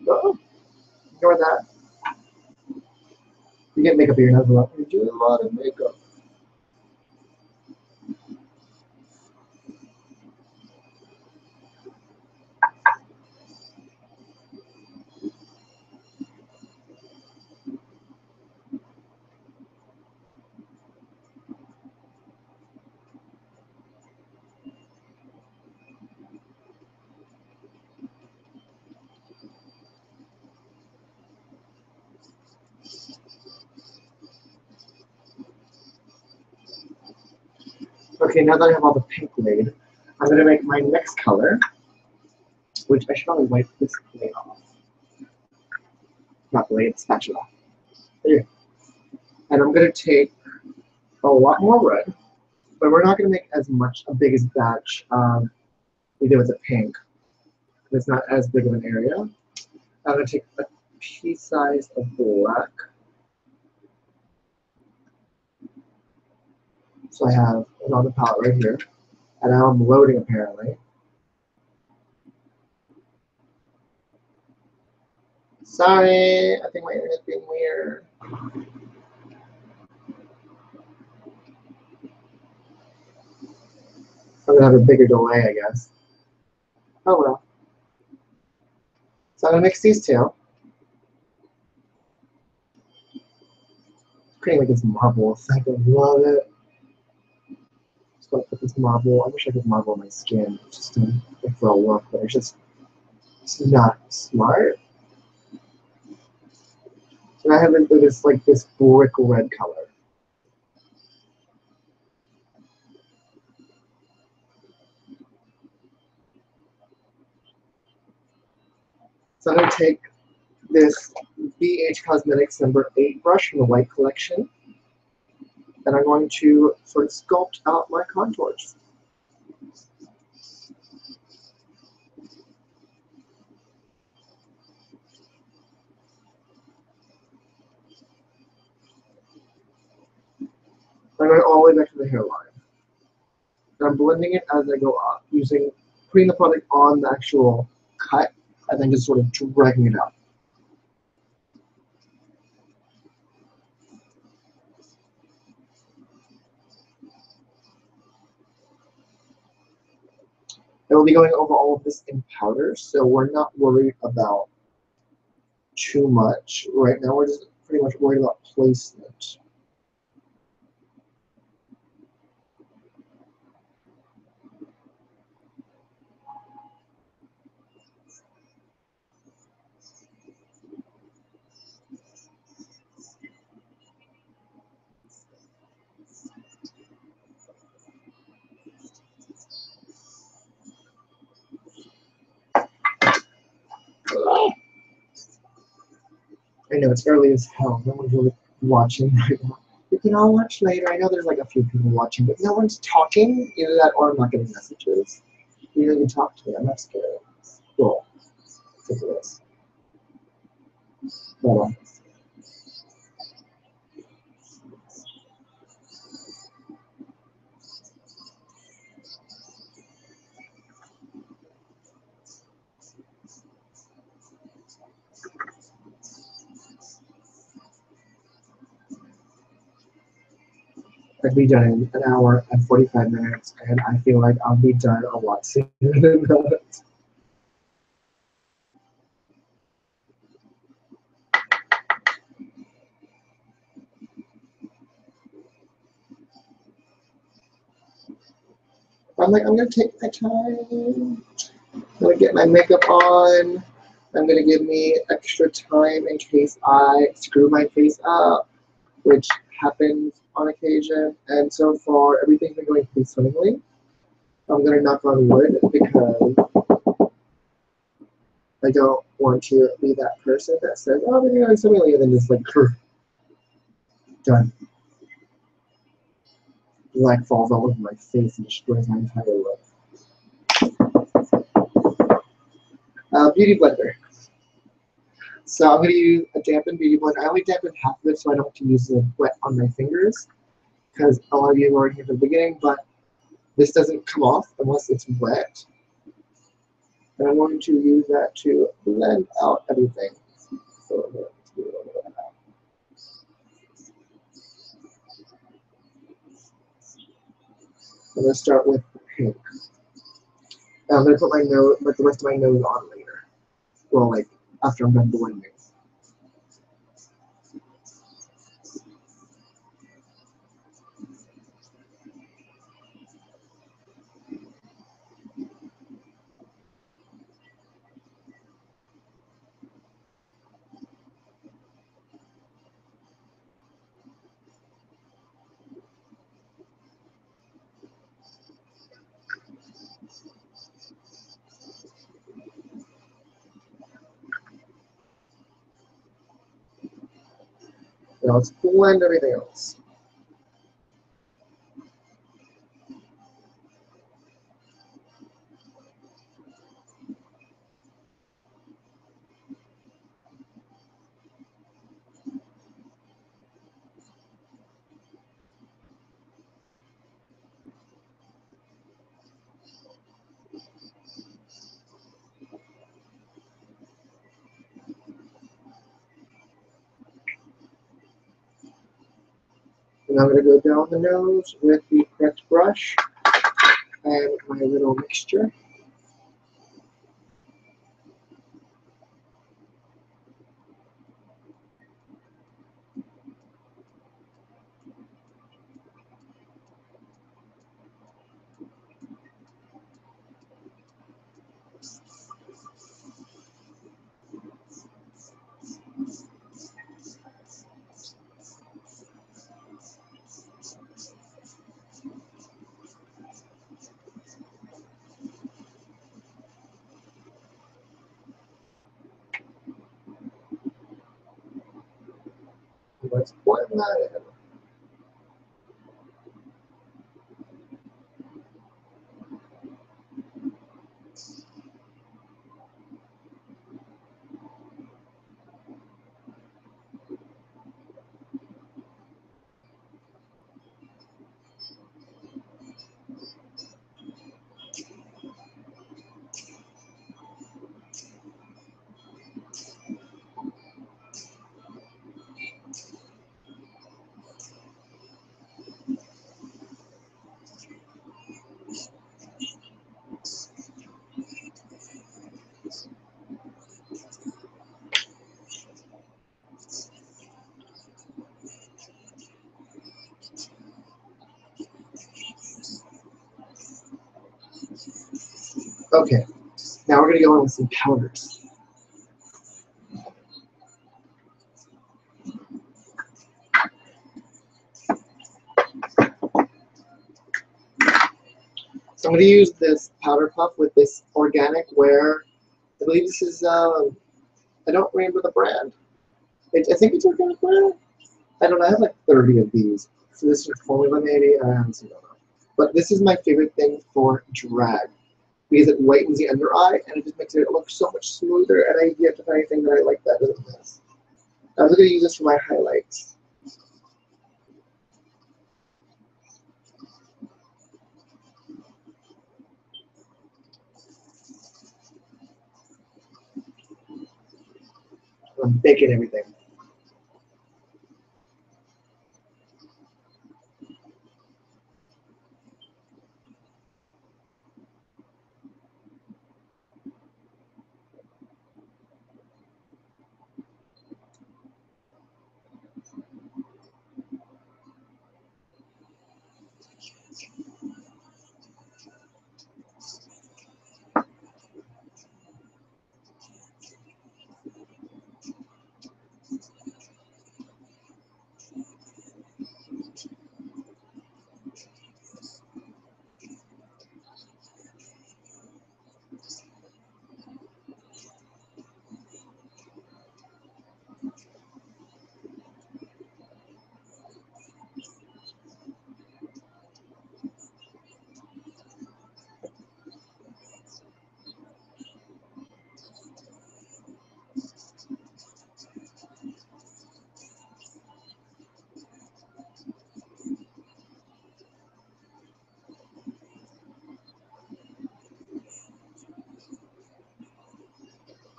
A: Oh, ignore that. You get makeup in your nose a lot. You do a lot of makeup. Okay, now that I have all the pink laid, I'm going to make my next color, which I should probably wipe this blade off. Not blade, spatula. There. And I'm going to take a lot more red, but we're not going to make as much, a big as batch we did with the pink. It's not as big of an area. I'm going to take a pea size of black. So I have it on the palette right here. And now I'm loading apparently. Sorry, I think my internet's being weird. I'm gonna have a bigger delay, I guess. Oh well. So I'm gonna mix these two. Creating like this marble effect. I love it. Just gonna put this marble. I wish I could marble my skin just to, like, for a look, but it's not smart. So I have this like this brick red color. So I'm gonna take this BH Cosmetics number 8 brush from the white collection, and I'm going to sort of sculpt out my contours. I'm going all the way back to the hairline. And I'm blending it as I go up, putting the product on the actual cut, and then just sort of dragging it up. I will be going over all of this in powder, so we're not worried about too much right now. We're just pretty much worried about placement. I know it's early as hell. No one's really watching right now. We can all watch later. I know there's like a few people watching, but no one's talking. Either that or I'm not getting messages. You don't even talk to me. I'm not scared. Cool. Take this. Hold on. I'd be done in an hour and 45 minutes, and I feel like I'll be done a lot sooner than that. I'm like, I'm gonna take my time. I'm gonna get my makeup on. I'm gonna give me extra time in case I screw my face up, which happens on occasion. And so far, everything's been going pretty swimmingly. I'm gonna knock on wood because I don't want to be that person that says, "Oh, they're going swimmingly," and then just like, done. Black falls all over my face and destroys my entire look. Beauty blender. So I'm going to use a dampened beauty blender. I only dampened half of it so I don't have to use the wet on my fingers because a lot of you have already here from the beginning, but this doesn't come off unless it's wet. And I'm going to use that to blend out everything. So I'm going to do a little bit of that. I'm going to start with pink. And I'm going to put my nose, like the rest of my nose on later. Well, like after I'm done blending. Now let's blend everything else. And I'm going to go down the nose with the correct brush and my little mixture. Let's blend that in. Okay, now we're going to go on with some powders. So I'm going to use this powder puff with this organic wear. I believe this is, I don't remember the brand. I think it's organic brown. I don't know. I have like 30 of these. So this is formula maybe. I honestly don't know. But this is my favorite thing for drag because it whitens the under eye and it just makes it look so much smoother. And I have to find anything that I like better than this. I was going to use this for my highlights. I'm baking everything.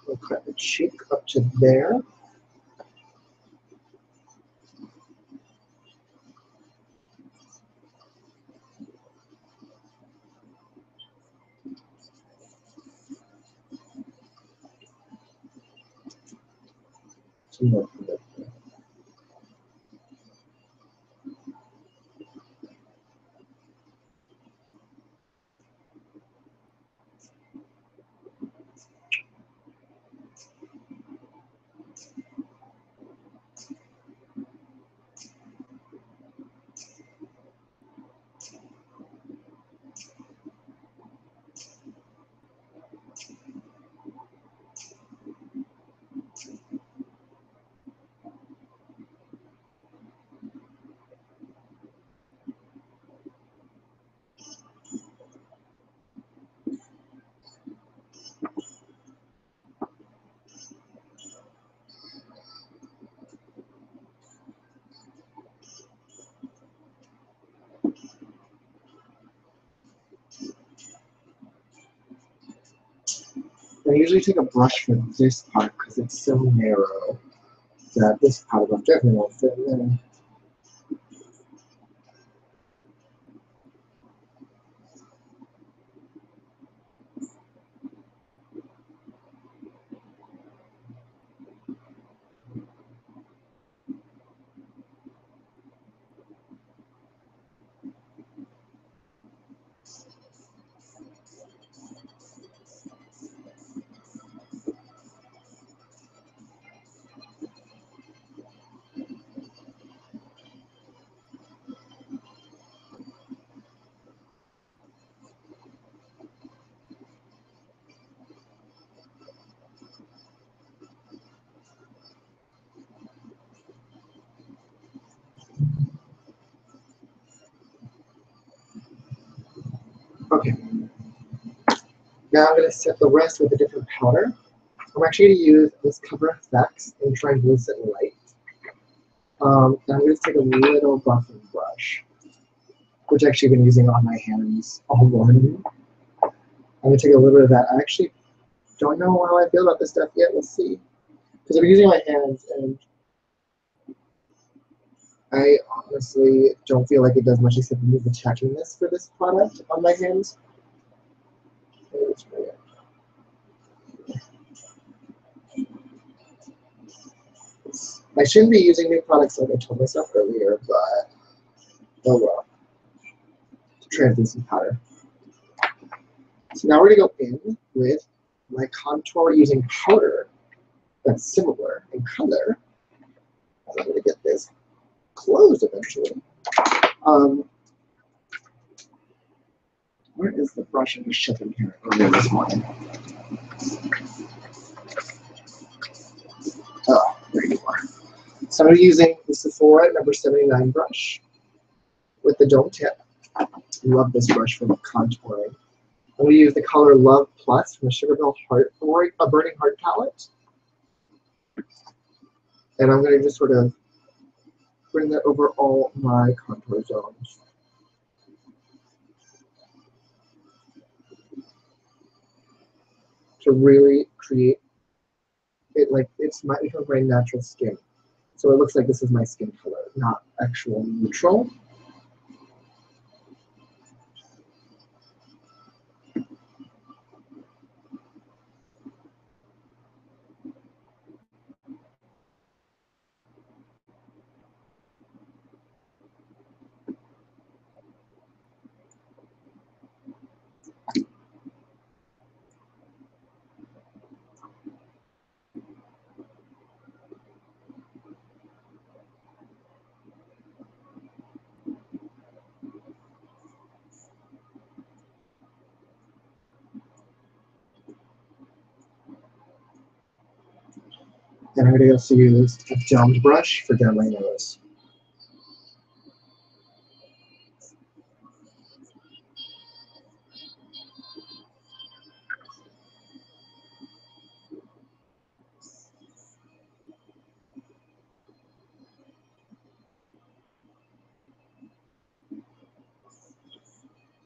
A: We'll cut the cheek up to there. Some more for that. I usually take a brush for this part because it's so narrow that this part will definitely won't fit in there. Okay. Now I'm going to set the rest with a different powder. I'm actually going to use this Cover FX and translucent light. And I'm going to take a little buffing brush, which actually I've been using on my hands all morning. I'm going to take a little bit of that. I actually don't know how I feel about this stuff yet. We'll see. Because I've been using my hands, and I honestly don't feel like it does much except remove the tackiness for this product on my hands. I shouldn't be using new products like I told myself earlier, but oh well. Translucent powder. So now we're going to go in with my contour using powder that's similar in color. I'm going to get this closed eventually. Where is the brush I was shoving here earlier this morning? Oh, there you are. So I'm using the Sephora number 79 brush with the dome tip. I love this brush for contouring. I'm going to use the color Love Plus from the Sugar Bell Heart, or a Burning Heart palette. And I'm going to just sort of bring that over all my contour zones. To really create it like it's my natural skin. So it looks like this is my skin color, not actual neutral. And I'm going to also use a domed brush for down my nose.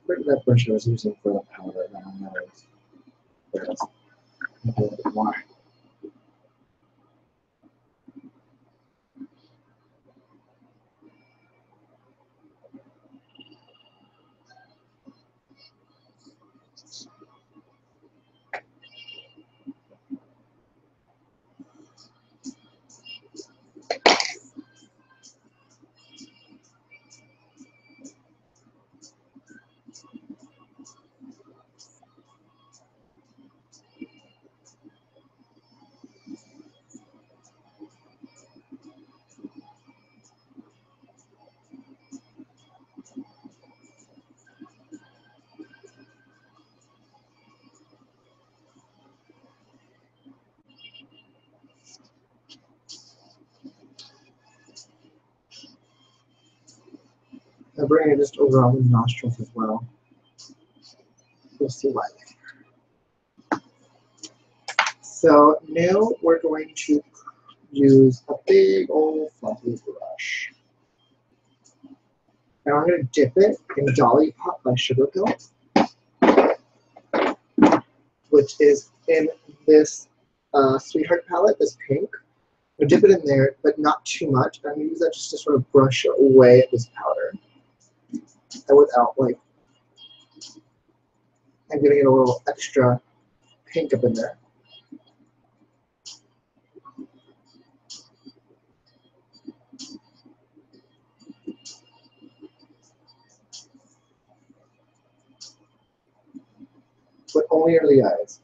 A: Where's that brush I was using for the powder down my nose? There it is. A little bit more. I'm bringing it just over all the nostrils as well. You'll see why later. So now we're going to use a big old fluffy brush. And I'm going to dip it in Dolly Pop by Sugar Pill, which is in this Sweetheart palette, this pink. I'm going to dip it in there, but not too much. I'm going to use that just to sort of brush away at this powder. And without, like, I'm giving it a little extra pink up in there. But only under the eyes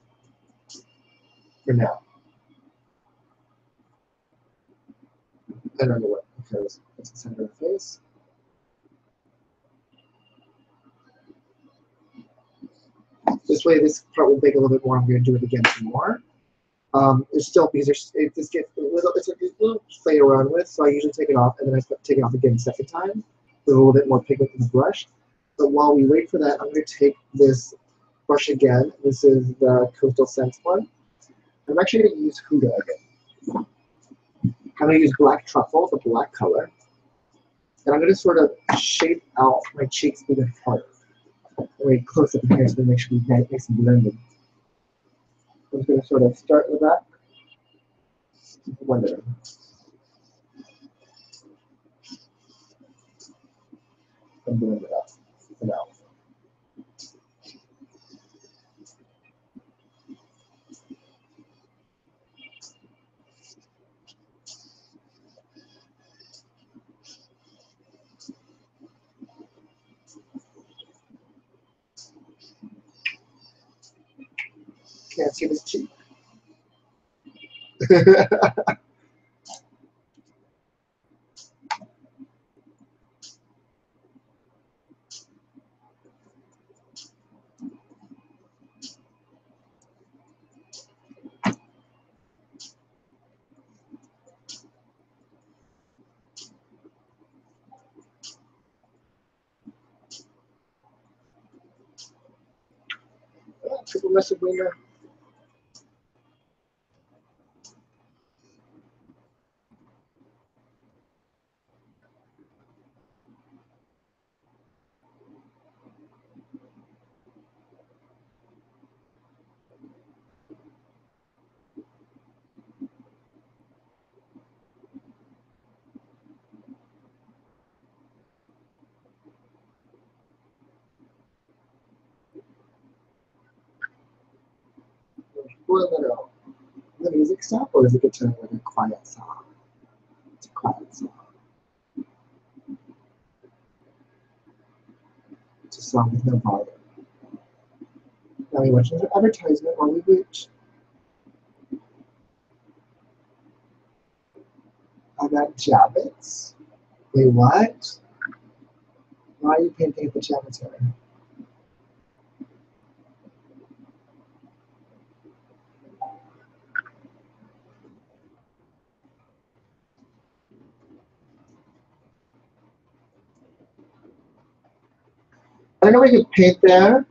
A: for now. And under the lip, because it's the center of the face. This way, this part will bake a little bit more. I'm going to do it again some more. It's still, because it just gets a little, it's a little play around with, so I usually take it off, and then I take it off again the second time with a little bit more pigment in the brush. But while we wait for that, I'm going to take this brush again. This is the Coastal Scents one. I'm actually going to use Huda again. I'm going to use Black Truffle, the black color. And I'm going to sort of shape out my cheeks even harder. Very close up here so to make sure we get nice and blended. I'm just going to sort of start in the back. Blend it in. And blend it up and out. Can't see this cheek. for Miss Sabrina? Well, no. The music stop, or is it get to like a quiet song? It's a quiet song. It's a song with no volume. Now we watch another advertisement while we wait. I got Javits. Wait, what? Why are you painting at the Javits? I don't know where you could paint there.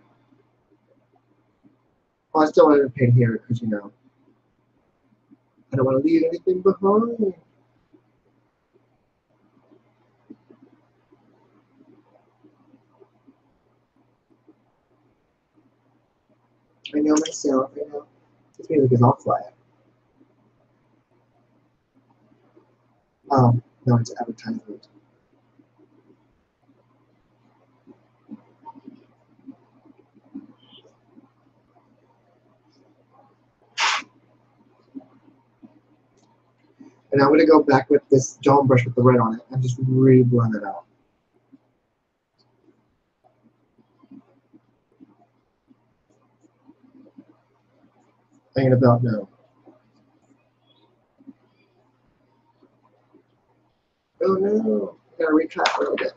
A: Well, I still wanted to paint here because, you know, I don't want to leave anything behind. I know myself, I know. This music is all quiet. No, it's advertisement. And I'm going to go back with this dome brush with the red on it and just really blend it out. Thinking about now. Oh no, I gotta retract a little bit.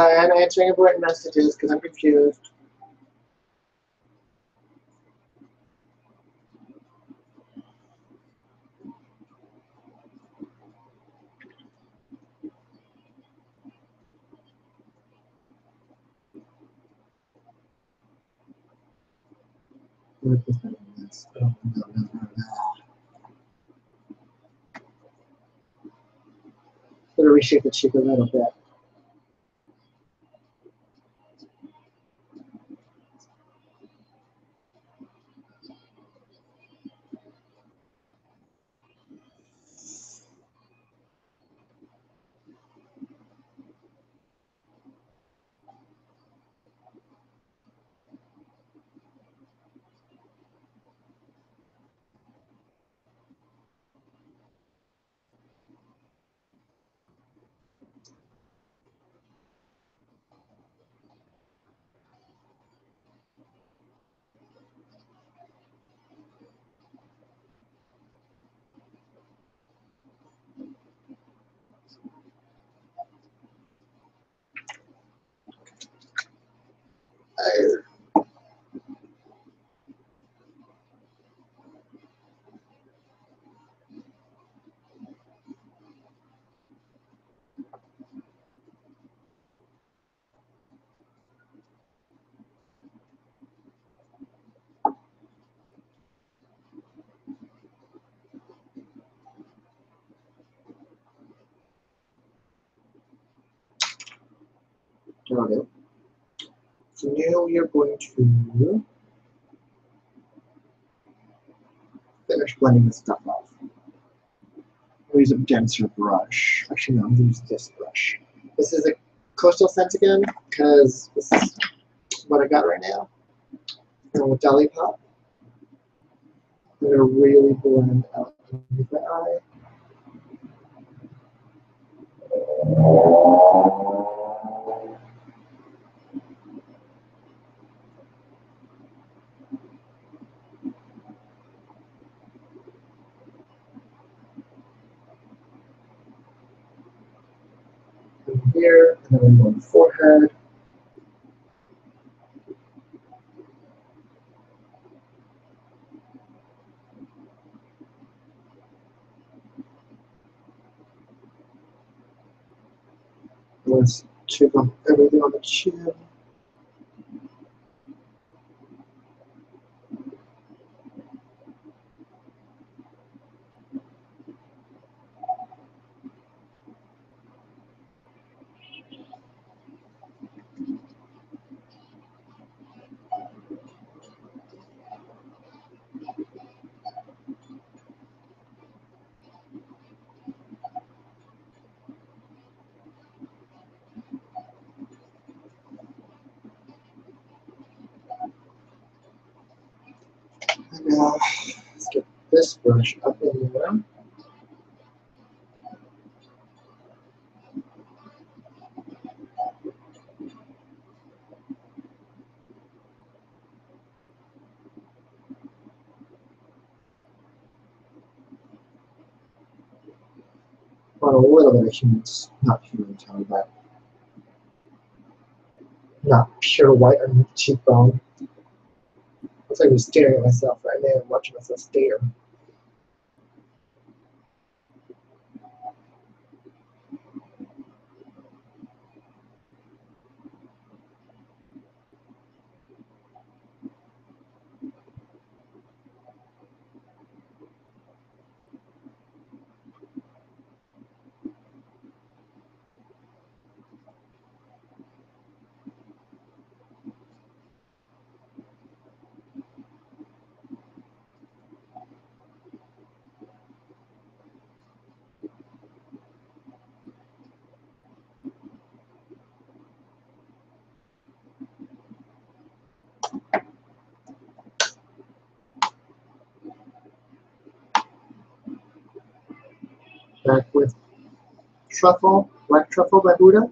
A: I'm answering important messages because I'm confused. What is this? Oh, no. Gonna reshape the cheek a little bit. Got it. So now we are going to finish blending this stuff off. I'll use a denser brush. Actually, no, I'm going to use this brush. This is a coastal scent again, because this is what I got right now. And with Deli Pop, I'm going to really blend out underneath my eye. And here, and then I'm on the forehead. Let's check off everything on the chin. And now, let's get this brush up in there. On a little bit of not human tone, but not pure white underneath the cheekbone. Looks like I'm staring at myself right now and watching myself stare. Back with Truffle, Black Truffle by Buddha.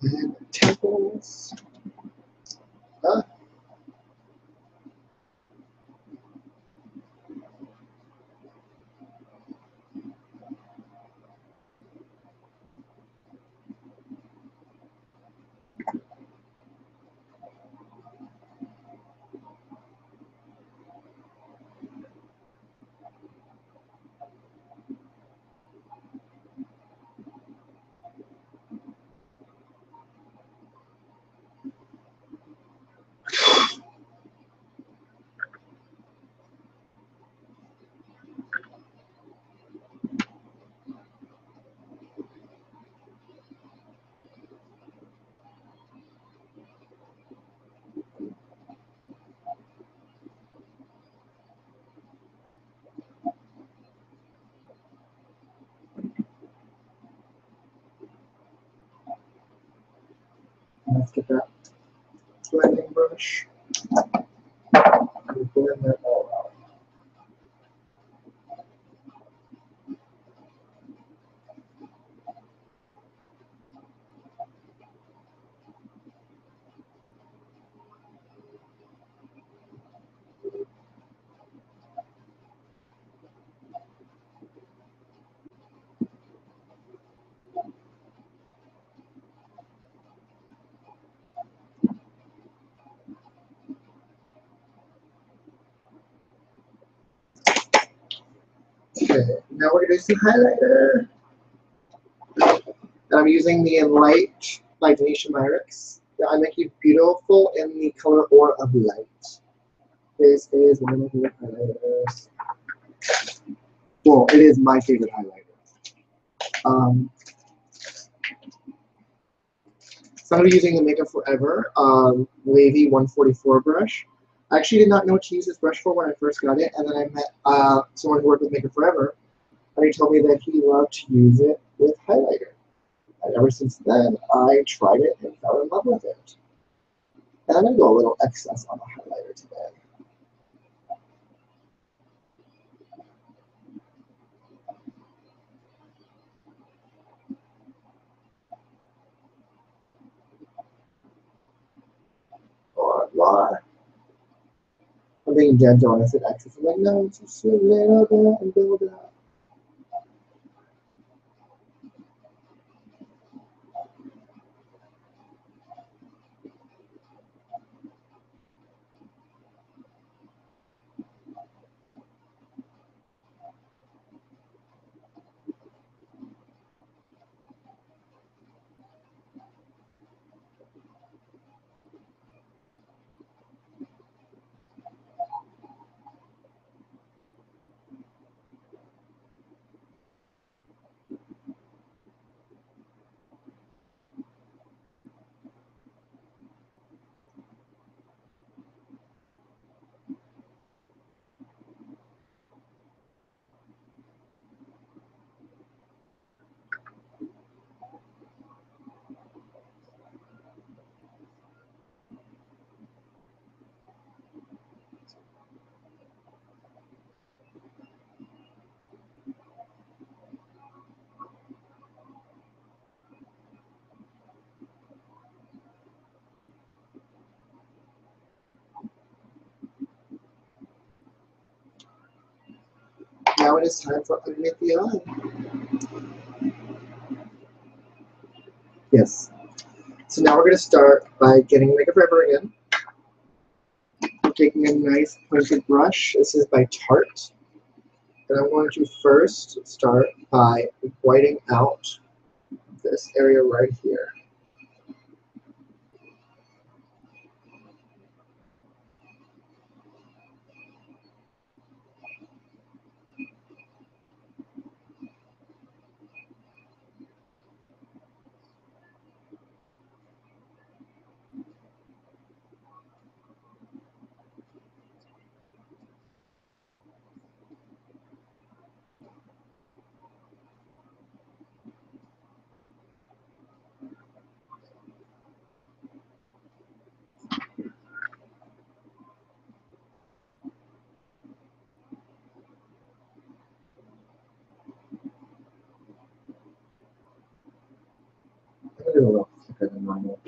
A: And temples. Huh? let's get that blending brush and blend that all out. Okay, now we're going to do some highlighter. And I'm using the Light by Denisha Myricks. I make you beautiful in the color Aura of Light. This is one of my favorite highlighters. Well, it is my favorite highlighter. So I'm using the Makeup Forever Wavy 144 brush. I actually did not know what to use this brush for when I first got it, and then I met someone who worked with Makeup Forever, and he told me that he loved to use it with highlighter. And ever since then, I tried it and fell in love with it. And I'm going to go a little excess on the highlighter today. Why? I'm being gentle and I said excess. I'm like, no, just a little bit and build it up. Now it is time for underneath the eye. Yes. So now we're going to start by getting Makeup Forever again. Taking a nice pointed brush. This is by Tarte. And I'm going to first start by whiting out this area right here. I'm going to do a little thicker than normal.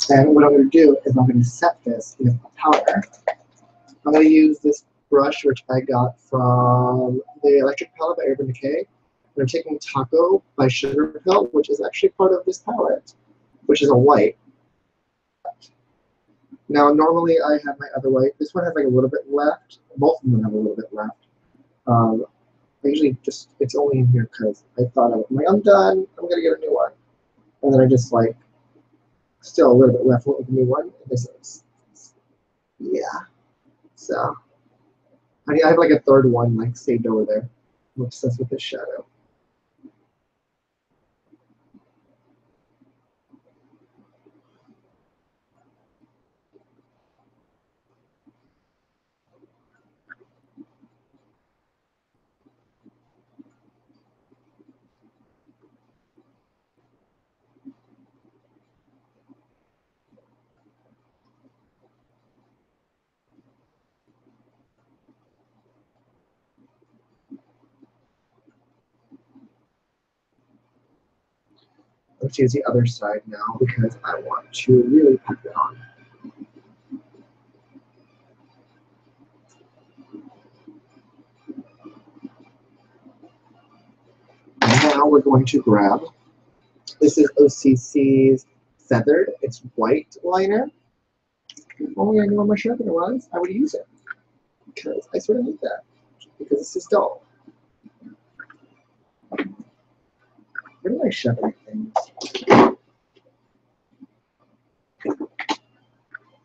A: And what I'm going to do is I'm going to set this with powder. I'm going to use this brush which I got from the electric palette by Urban Decay. And I'm taking Taco by Sugar Pill, which is actually part of this palette, which is a white. Now, normally I have my other white. This one has like a little bit left. Both of them have a little bit left. I usually just, it's only in here because I thought, I'm done. I'm going to get a new one. And then I just like, still a little bit left with the new one. And this is, yeah. So, I have like a third one like saved over there. I'm obsessed with this shadow. Let's use the other side now because I want to really pack it on. And now we're going to grab, this is OCC's Feathered. It's white liner. If only I knew where my sharpener was, I would use it. Because I sort of need that. Because this is dull. Where do I sharpen things?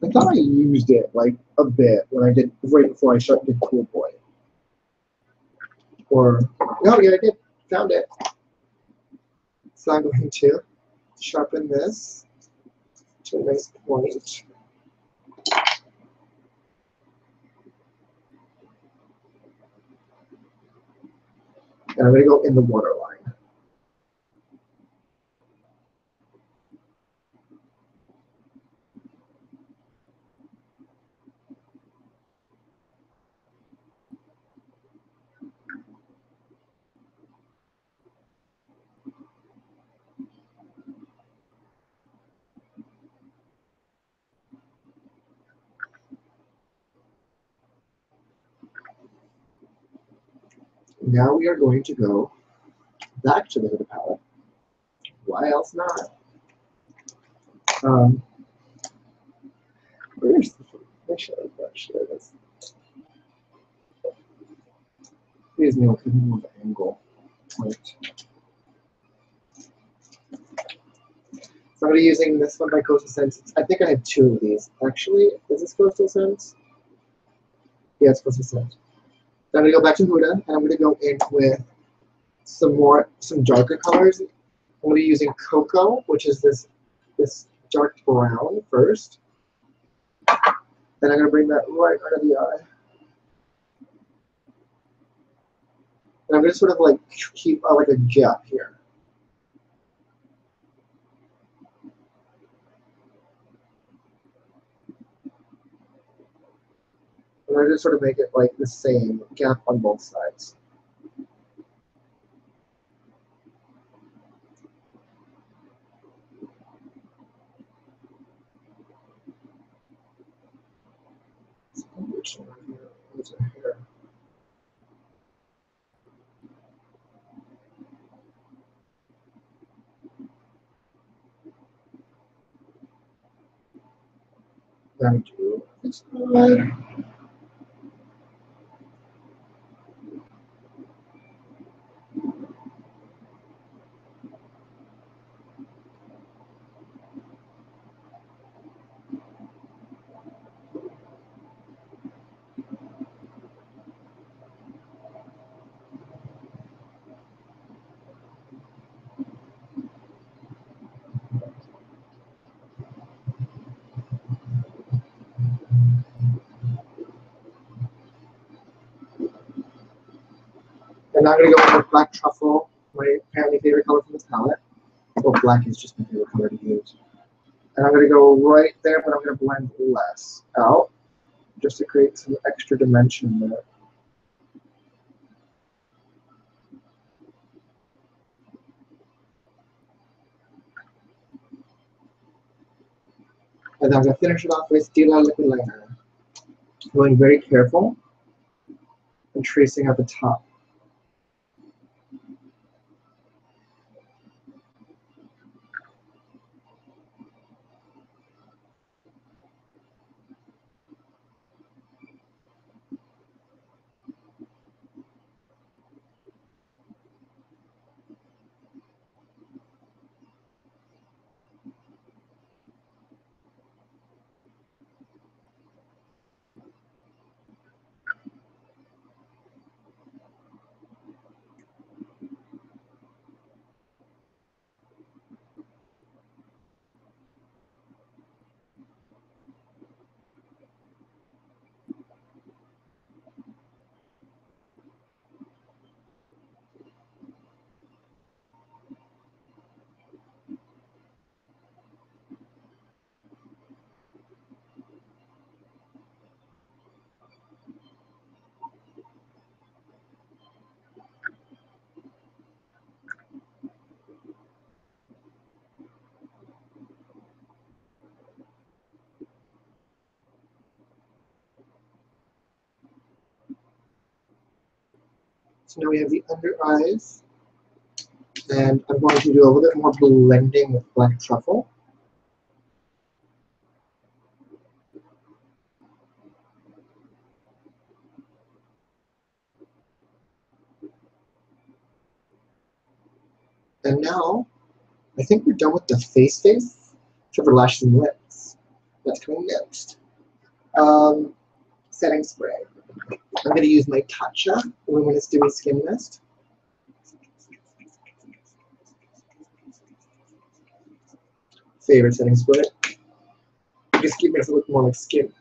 A: I thought I used it like a bit when I did, right before I did Cool Boy. Or, no, yeah, I did. Found it. So I'm going to sharpen this to a nice point. And I'm going to go in the waterline. Now we are going to go back to the hooded palette. Why else not? Where's the shadow brush? There it is. Please no, because more of an angle. Point. So I'm going to be using this one by Coastal Scents. I think I have two of these. Actually, is this Coastal Scents? Yeah, it's Coastal Scents. So I'm going to go back to Huda, and I'm going to go in with some darker colors. I'm going to be using Cocoa, which is this dark brown first. Then I'm going to bring that right under the eye. And I'm going to sort of like keep like a gap here. And I just sort of make it like the same gap on both sides. Which one here? What's it here? Then do this side. And I'm going to go with Black Truffle, my apparently favorite color from this palette. Well, black is just my favorite color to use. And I'm going to go right there, but I'm going to blend less out just to create some extra dimension there. And then I'm going to finish it off with Stila liquid liner. Going very careful and tracing at the top. So now we have the under eyes. And I'm going to do a little bit more blending with black truffle. And now, I think we're done with the face, except for lashes and lips. That's coming next. Setting spray. I'm going to use my Tatcha Luminous Dewy Skin Mist. Favorite setting spray. Just keep makes it look more like skin.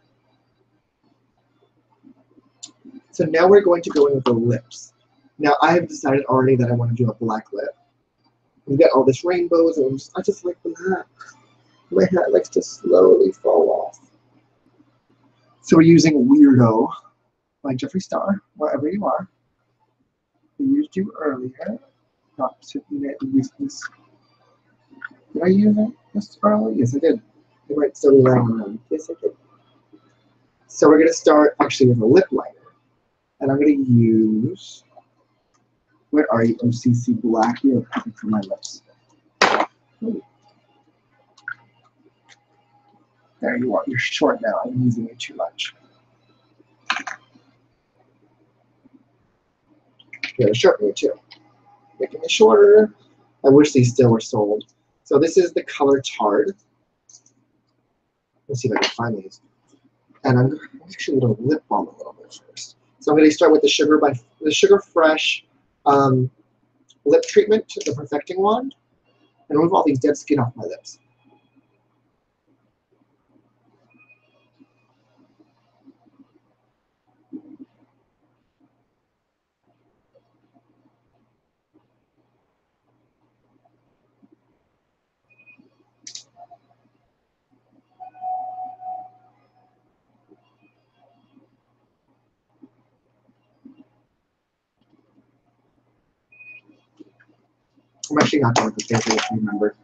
A: So now we're going to go in with the lips. Now I have decided already that I want to do a black lip. We've got all this rainbows, and I just like black. My hat likes to slowly fall off. So we're using Weirdo by Jeffree Star, wherever you are. I used you earlier. Not to use this. Did I use it this early? Yes, I did. It might still be lying around. Yes, I did. So we're going to start actually with a lip liner. And I'm going to use, where are you, OCC Black? You're perfect for my lips. Ooh. There you are. You're short now. I'm using it too much. You're to shorten it too. Making it shorter. I wish these still were sold. So this is the color Tard. Let's see if I can find these. And I'm actually going to lip balm a little bit first. So I'm going to start with the Sugar Fresh lip treatment, the perfecting wand, and remove all these dead skin off my lips. I'm actually not going to the table, if you remember.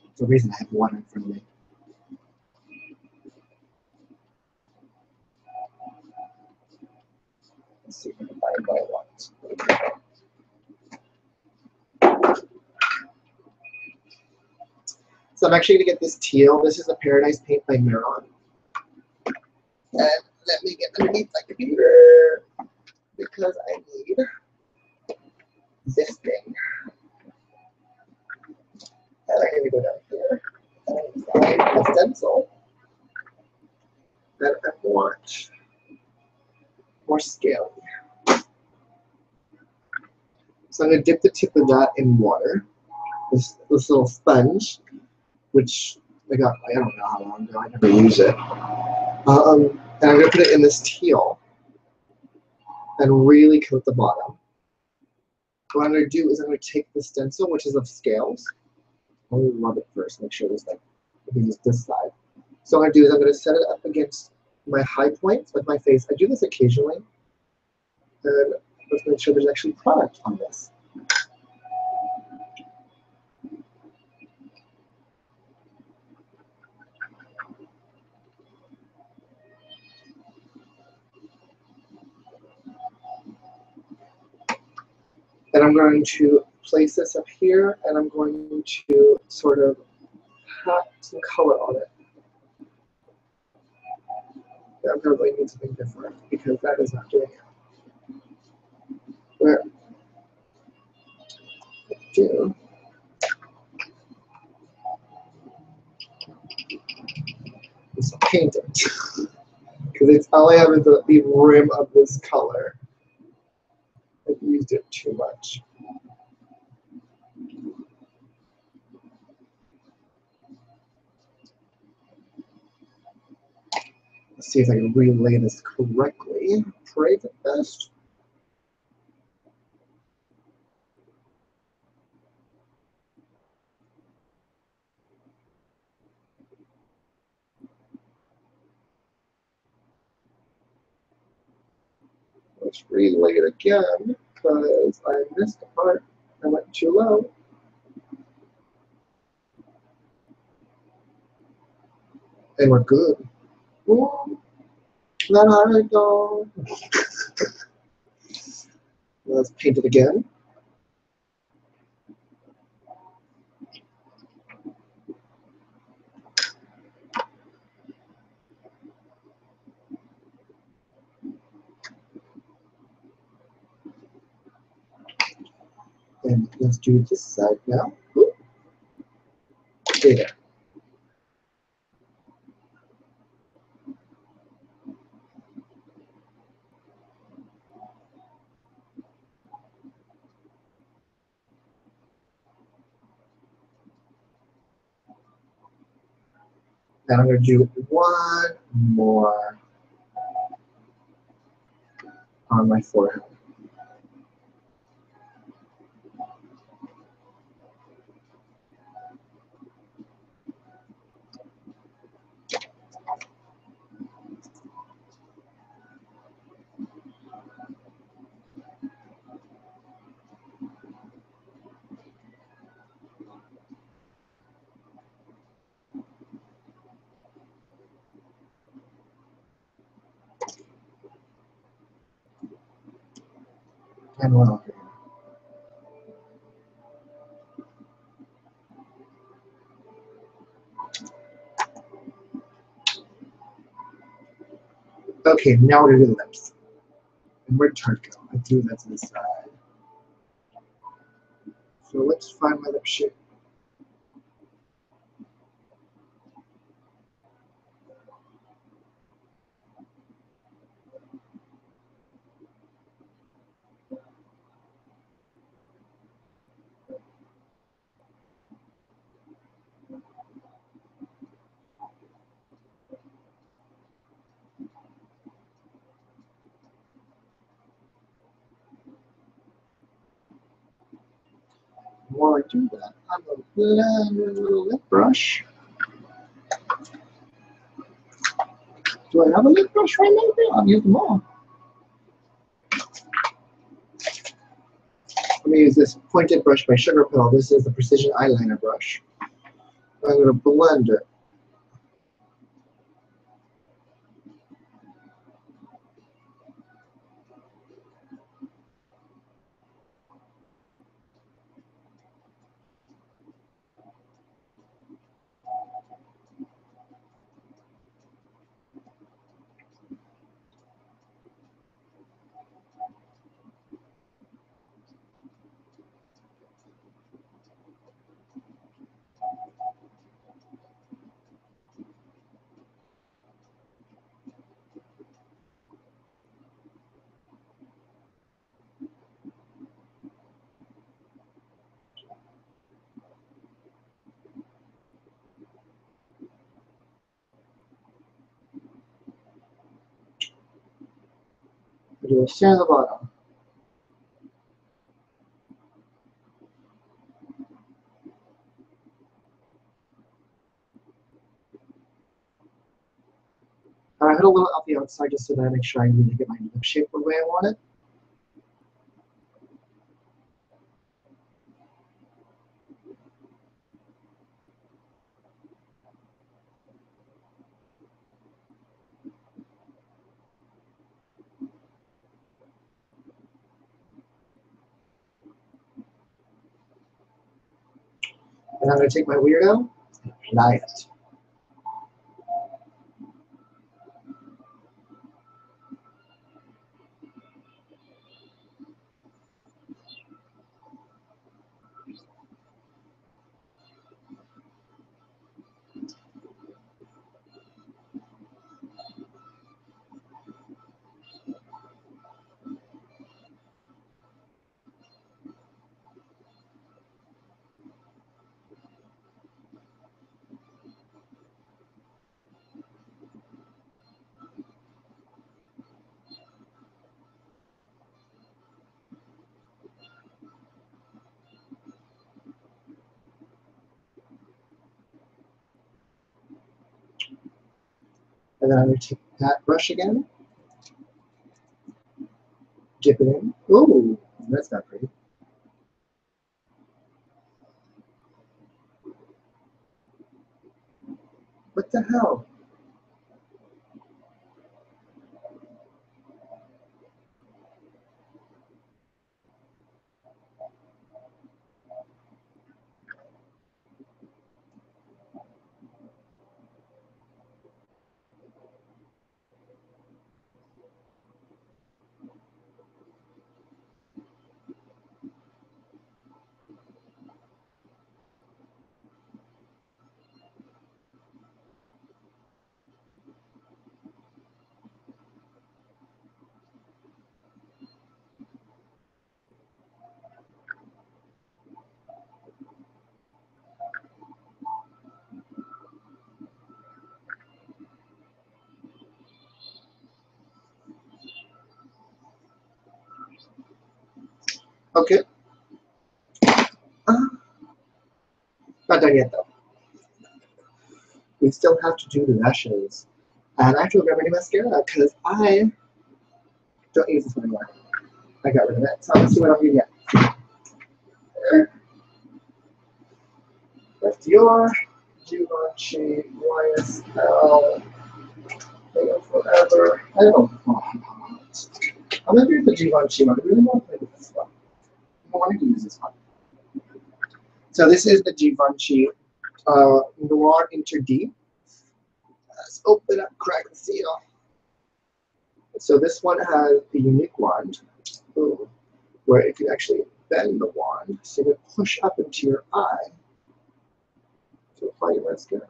A: There's a reason I have one in front of me. Let's see if I can find what I want. So I'm actually going to get this teal. This is a Paradise Paint by Miron. And let me get underneath my computer because I need this thing. And I'm going to go down here and find a stencil that I want more scaly. So I'm going to dip the tip of that in water. This little sponge, which I got, I don't know how long ago, I never use it. And I'm going to put it in this teal and really coat the bottom. What I'm going to do is I'm going to take the stencil, which is of scales. I'm going to rub it first, make sure there's like, I can use this side. So what I'm going to do is I'm going to set it up against my high points with my face. I do this occasionally. And let's make sure there's actually product on this. And I'm going to place this up here, and I'm going to sort of pat some color on it. I'm going to really need something different because that is not doing it. Where I do is paint it because it's all I have is the rim of this color. I've used it too much. Let's see if I can relay this correctly. Pray the best. Let's relay it again because I missed the part. I went too low. And we're good. Ooh, let it go. Let's paint it again. And let's do this side now. Ooh. There. And I'm going to do one more on my forehead. And one over here. Okay, now we're going to do the lips. And where'd Tart go? I threw that to the side. So let's find my lip shape. While I do that, I'm going to blend with a little lip brush. Do I have a lip brush right now? I'll use them all. I'm going to use this pointed brush by Sugar Pill. This is the precision eyeliner brush. I'm going to blend it. I do a share on the bottom. And I hit a little out the outside just so that I make sure I need to get my lip shape the way I want it. And I'm going to take my weirdo and apply it. And then I'm going to take that brush again, dip it in. Ooh, that's not pretty. What the hell? Okay. Not done yet though. We still have to do the lashes. And I have to grab my new mascara because I don't use this one anymore. I got rid of it. So let's see what I'm going to get. That's your Givenchy YSL thing of forever. I don't know. I'm going to do the Givenchy one. I really want to play with this one. I wanted to use this one. So this is the Givenchy Noir Inter D. Let's open up, crack the seal. So this one has the unique wand, where it can actually bend the wand, so you push up into your eye to apply your mascara.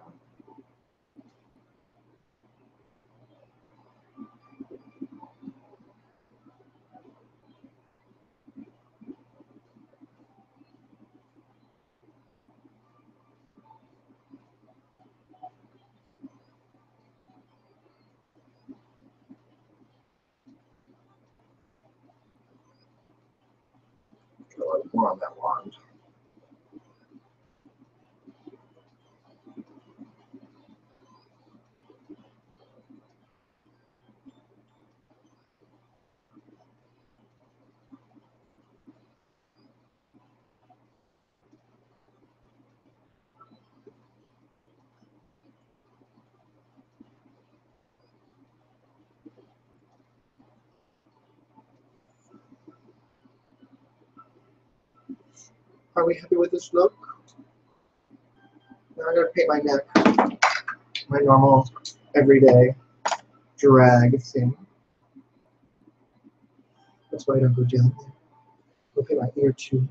A: Get a little more on that wand. Are we happy with this look? Now I'm going to paint my neck. My normal, everyday drag thing. That's why I don't go down there. I'll paint my ear too.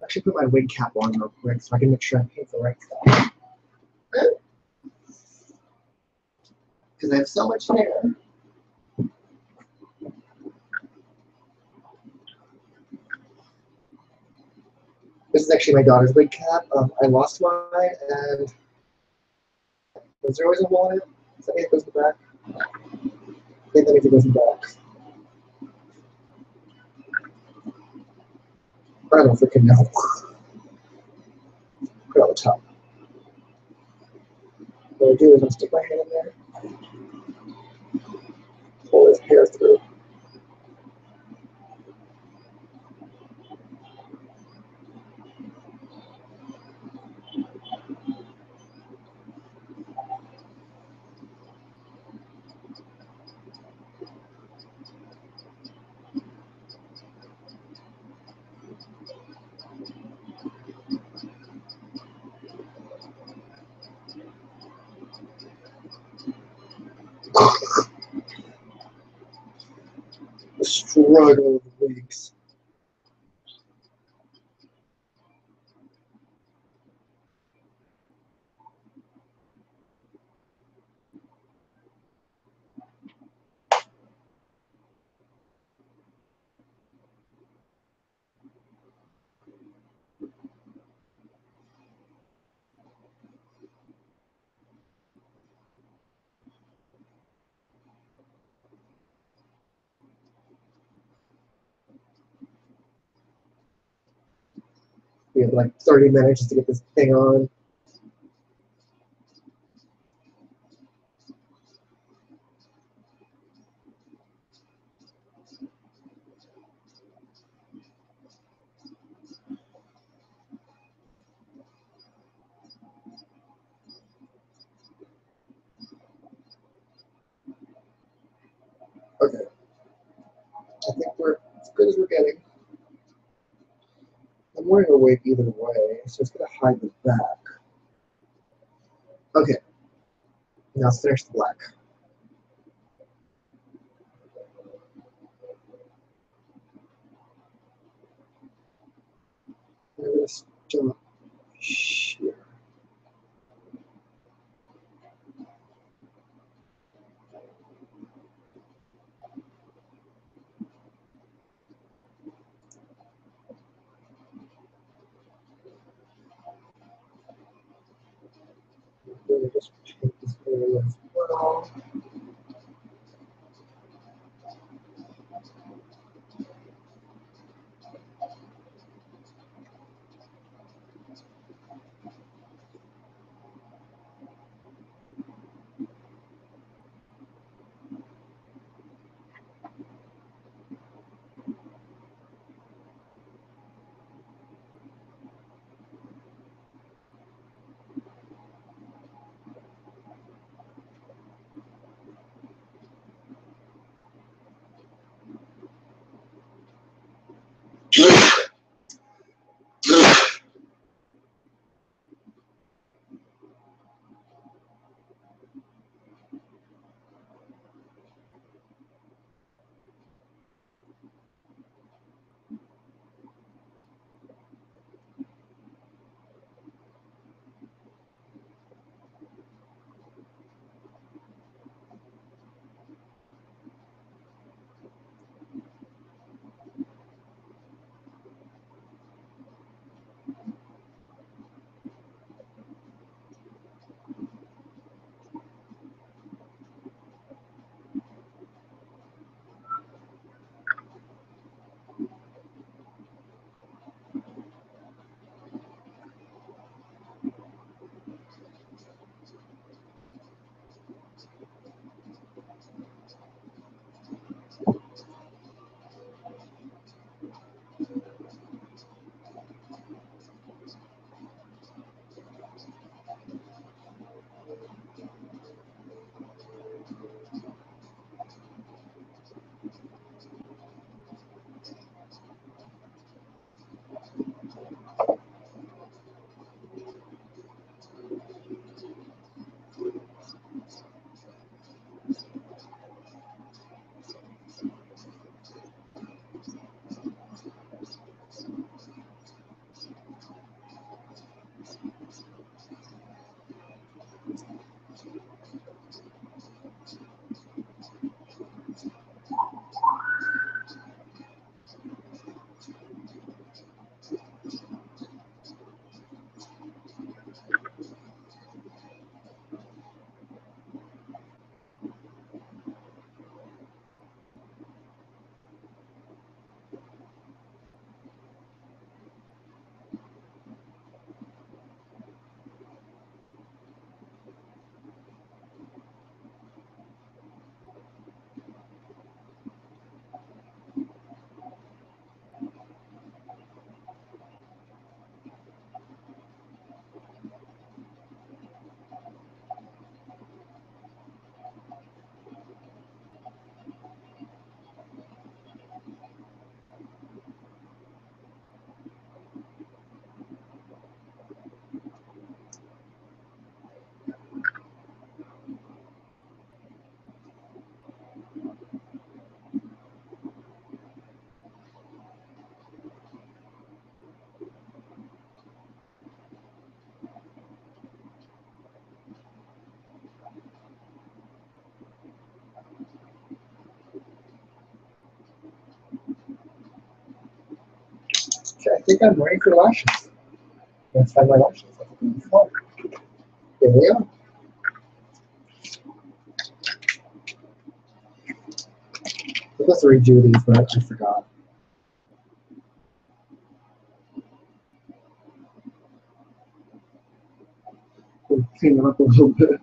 A: I should put my wig cap on real quick so I can make sure I paint the right stuff. Because I have so much hair. This is actually my daughter's wig cap. I lost mine, and was there always a hole in it? Does that mean it goes in the back? I think that means it goes in the back. I don't freaking know. Put it on the top. What I do is I stick my hand in there, pull his hair through. The struggle of wigs. We have like 30 minutes just to get this thing on. Okay. I think we're as good as we're getting. I'm wearing a wig either way, so it's going to hide the back. Okay. Now let's finish the black. I'm going to start here. I'm going to just paint this area as well. think I'm ready for lashes. Let's find my lashes. There they are. I'm supposed to redo these, but I forgot. We'll clean them up a little bit.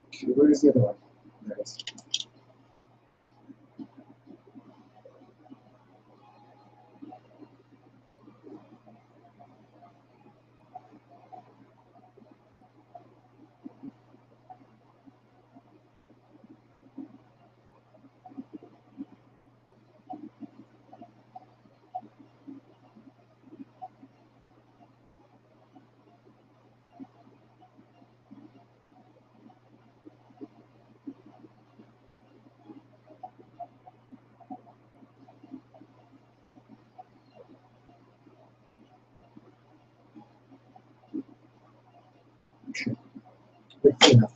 A: Okay, where's the other one? There it is. Okay, that's enough.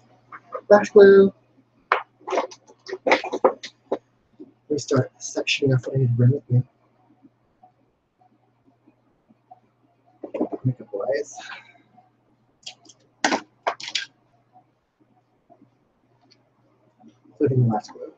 A: Lash glue. We start sectioning off what I need to bring with me. Makeup wise. Including the lash glue.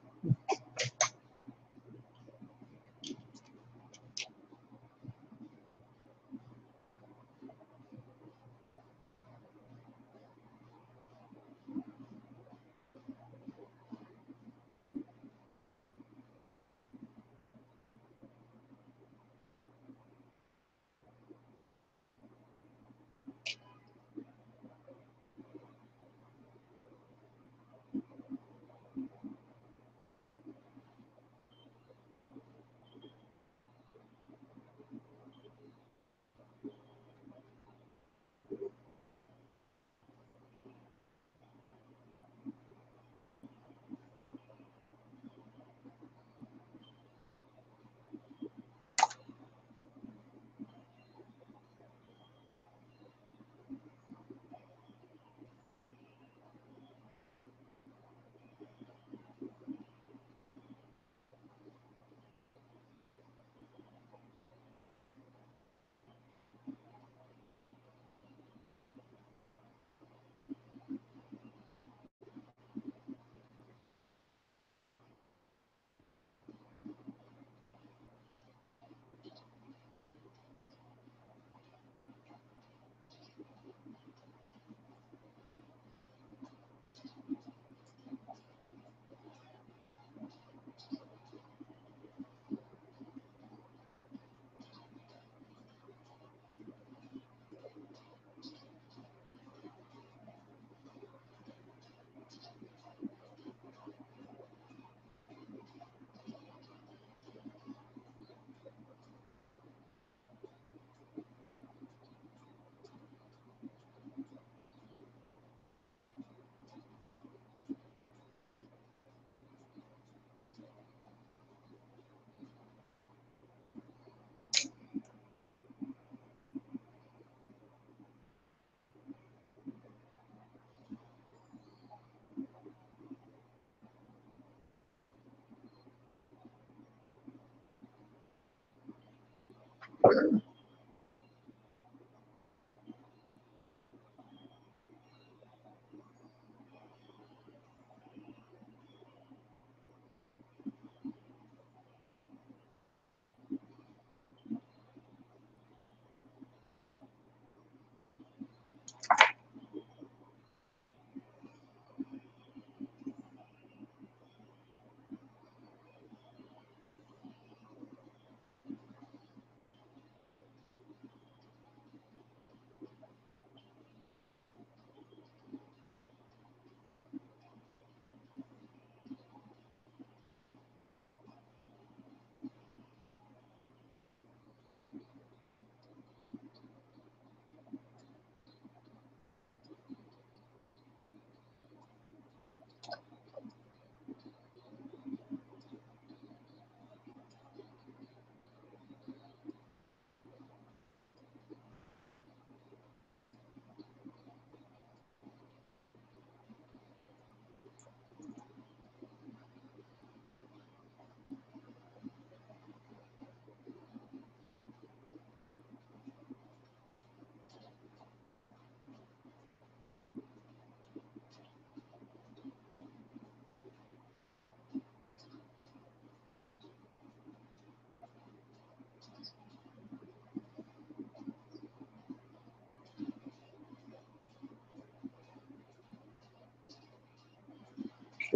A: The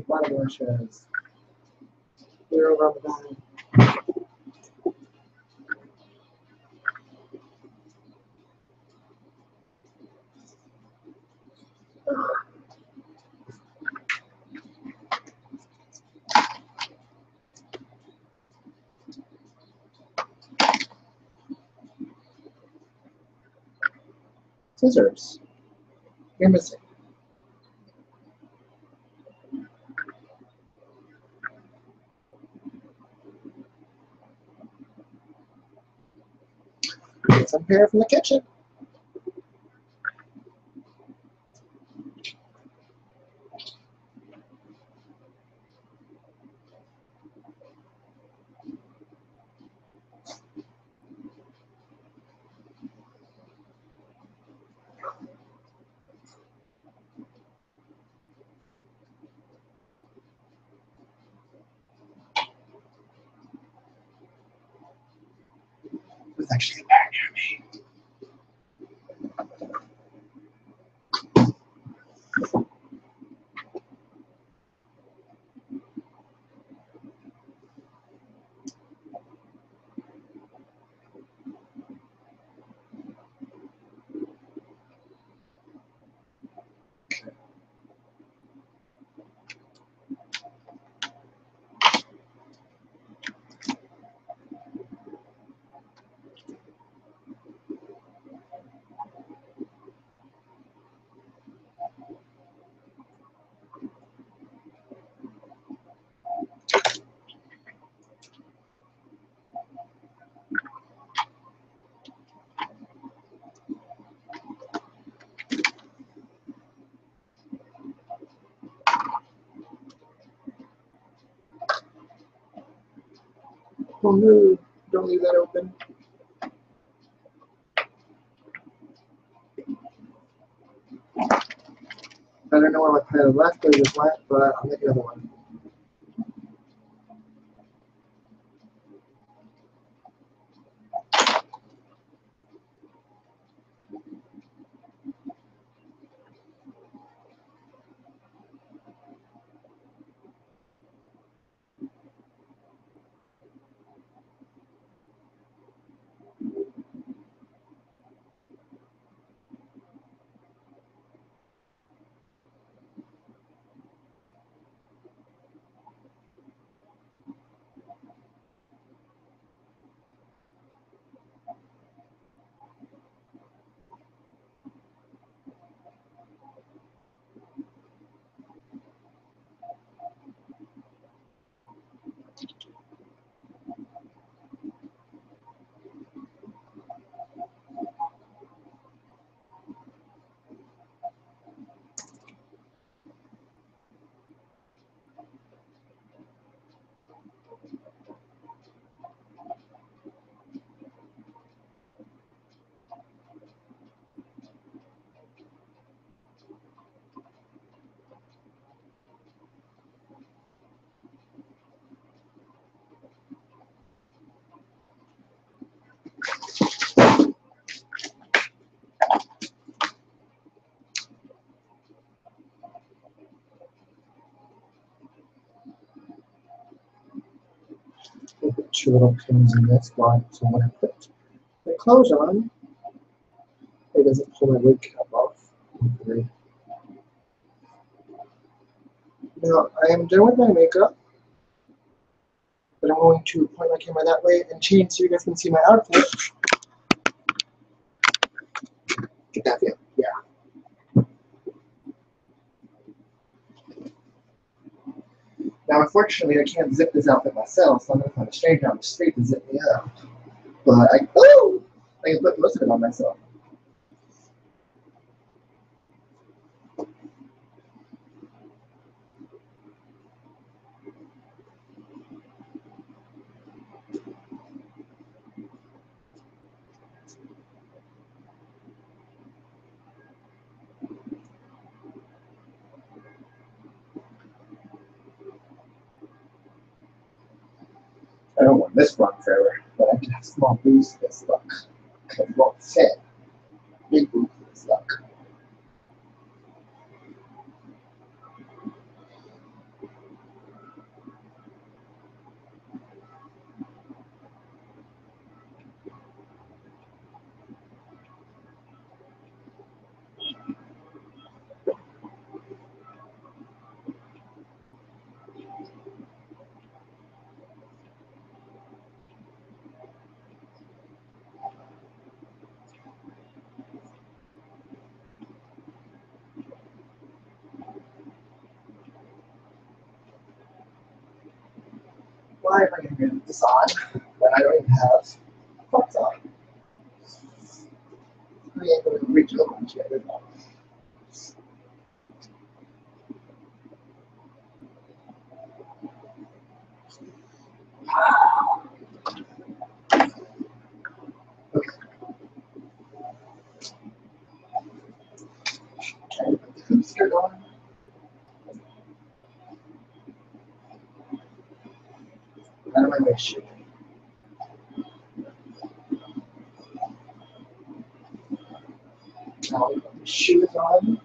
A: bottom one shows. We're over on the bottom. Scissors. You're missing. Get some hair from the kitchen. There's actually a bear near me. Oh no, don't leave that open. I don't know where my pile left or just went, but I'll make another one. two little pins in this one, so when I put the clothes on, it doesn't pull my wig cap off. Okay. Now, I am done with my makeup, but I'm going to point my camera that way and change so you guys can see my outfit. Get that feel? Yeah. Now, unfortunately, I can't zip this outfit myself, so I'm going to find a stranger down the street to zip me up. But I can put most of it on myself. I don't want this one forever, but I can have small boobs for this look. Because it won't fit. Big boobs for this look. Why am I going to get this on when I don't even have clothes on? I ain't going to reach over and get it on. Okay. Trying to put the hoop skirt on. Out of my way, shoe. Now we put the shoes on.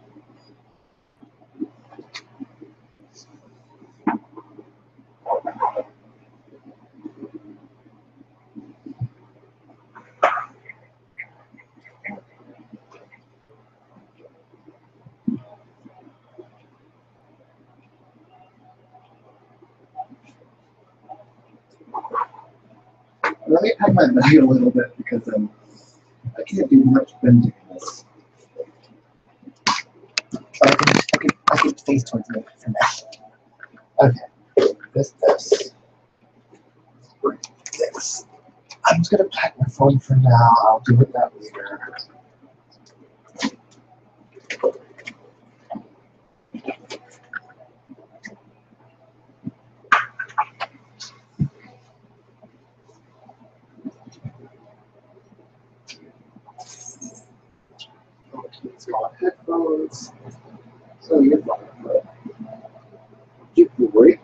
A: Let me pack my bag a little bit because I can't do much bending in this. I can face towards me for now. Okay. This. This. I'm just gonna pack my phone for now. I'll do it that later. It's got headphones. So you're fine. Keep the break.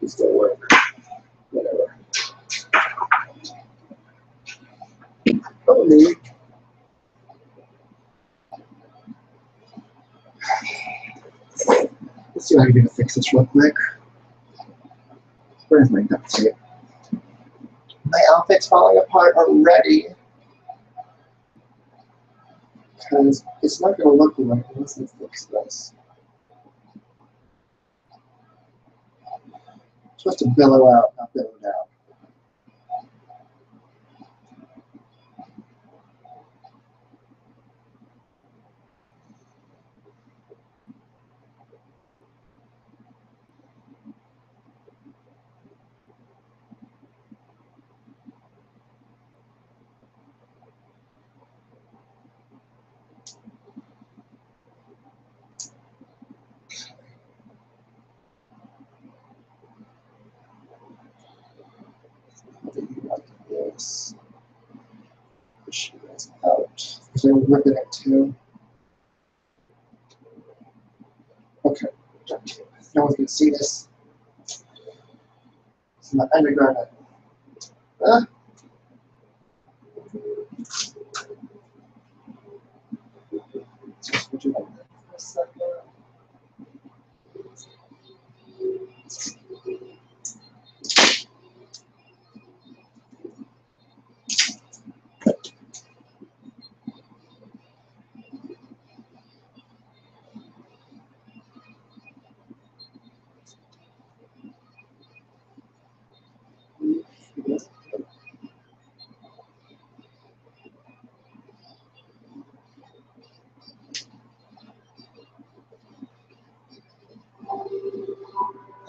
A: You still work. Whatever. Probably. Let's see if I can fix this real quick. Where's my duct tape? My outfit's falling apart already. Because it's not going to look right unless I fix this. It's supposed to billow out, not billow down. Like this. Push you guys out. Because they're ripping it too. Okay. No one's going to see this. It's my undergarment. Uh, would you like that for a second?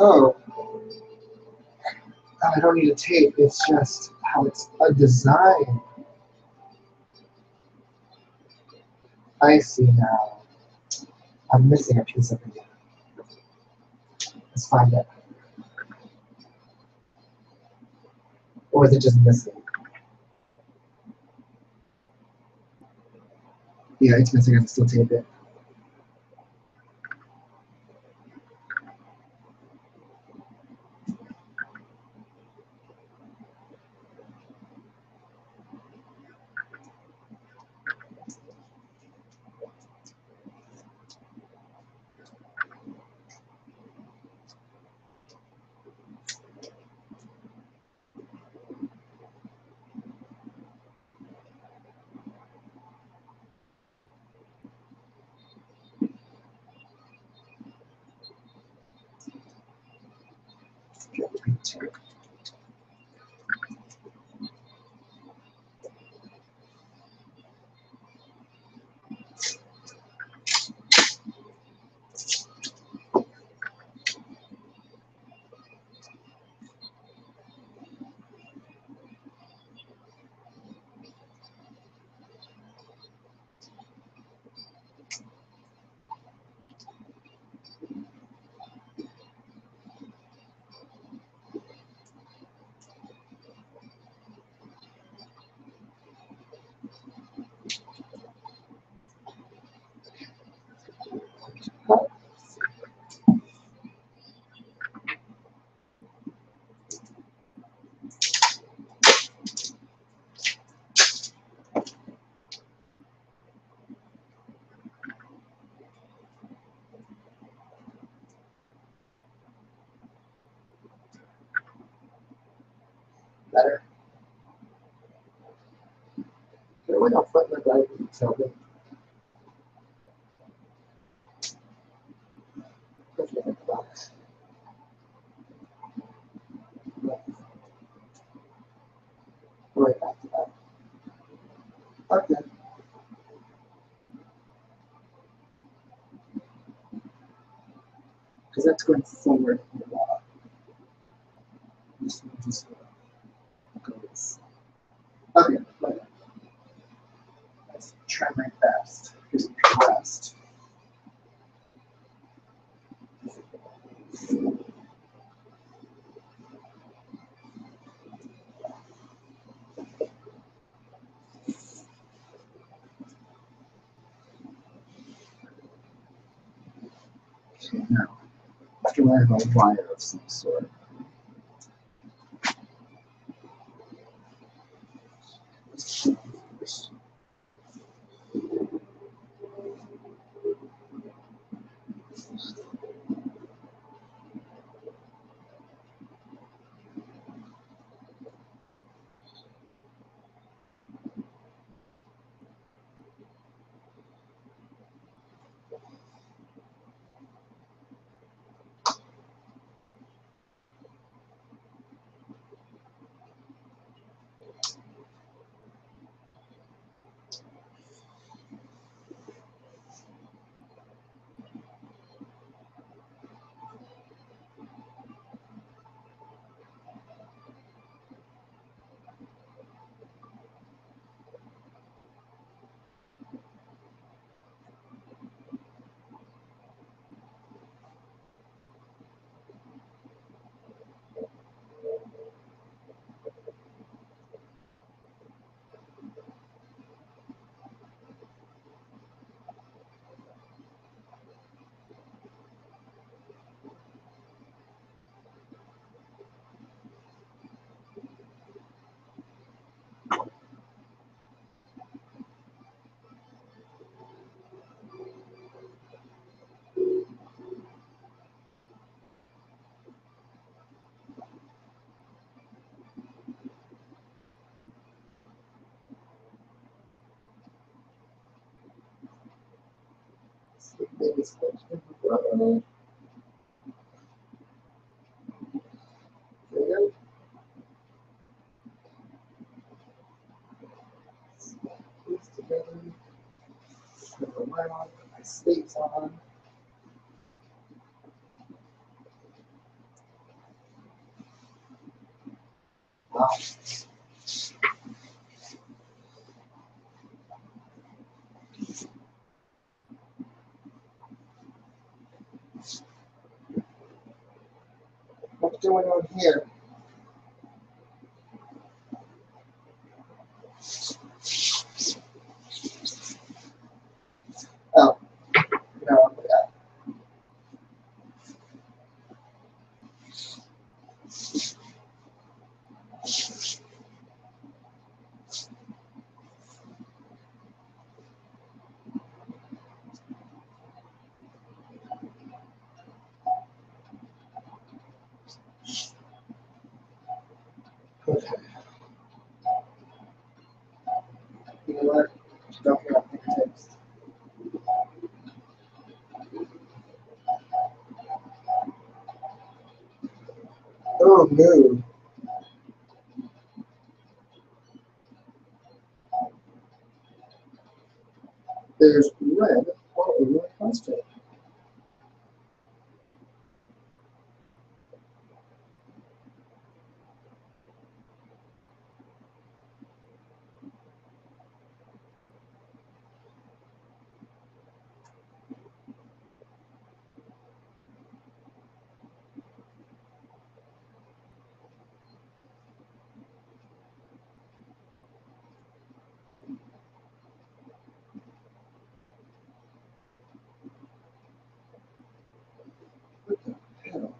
A: Oh, I don't need a tape. It's just how it's a design. I see now. I'm missing a piece of it. Let's find it. Or is it just missing? Yeah, it's missing. I can still tape it. Better. Get away off front like that. So good. Right back to that. Okay. Because that's going forward a lot. Just goes. Okay, right. Let's try my best. Here's my best. Okay, now, after I have a wire of some sort. biggest question in the world. There we go. These together. Flip around. Put my sleeves on. Wow. What's going on here? Oh, no, yeah. Okay. You know what? Don't get off fingertips. Oh no. There's red all over my costume. What the hell?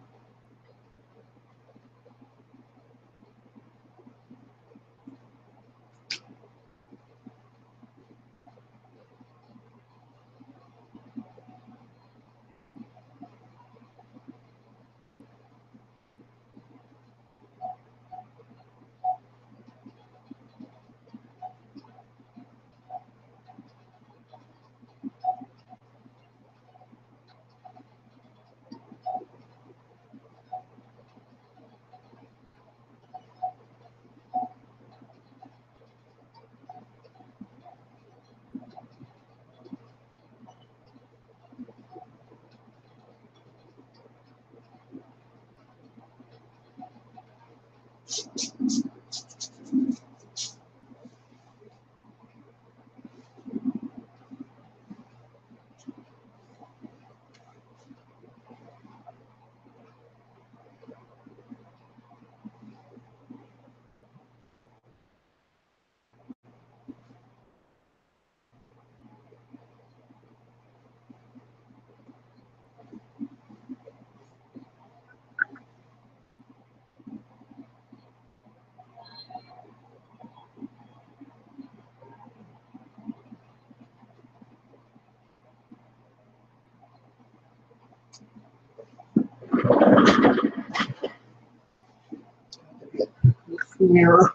A: Mirror.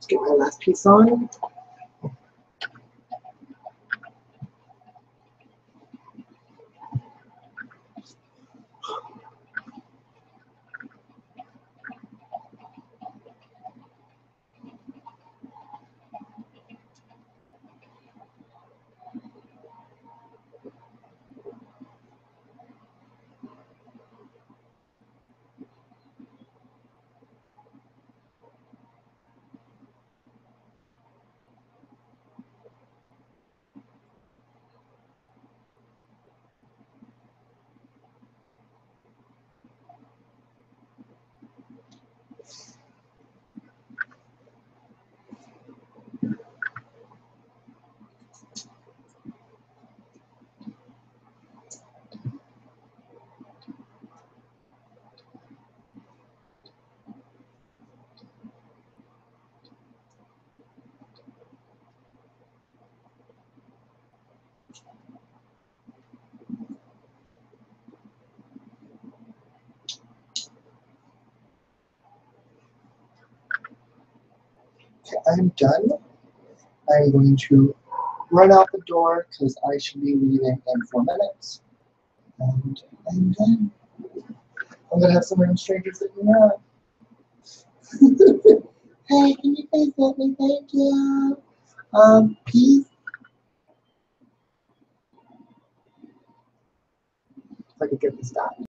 A: Let's get my last piece on. Okay, I'm done. I'm going to run out the door because I should be leaving in 4 minutes. And I'm done. I'm going to have some random strangers sitting around. Hey, can you please let me? Thank you. Peace. If I could get this done.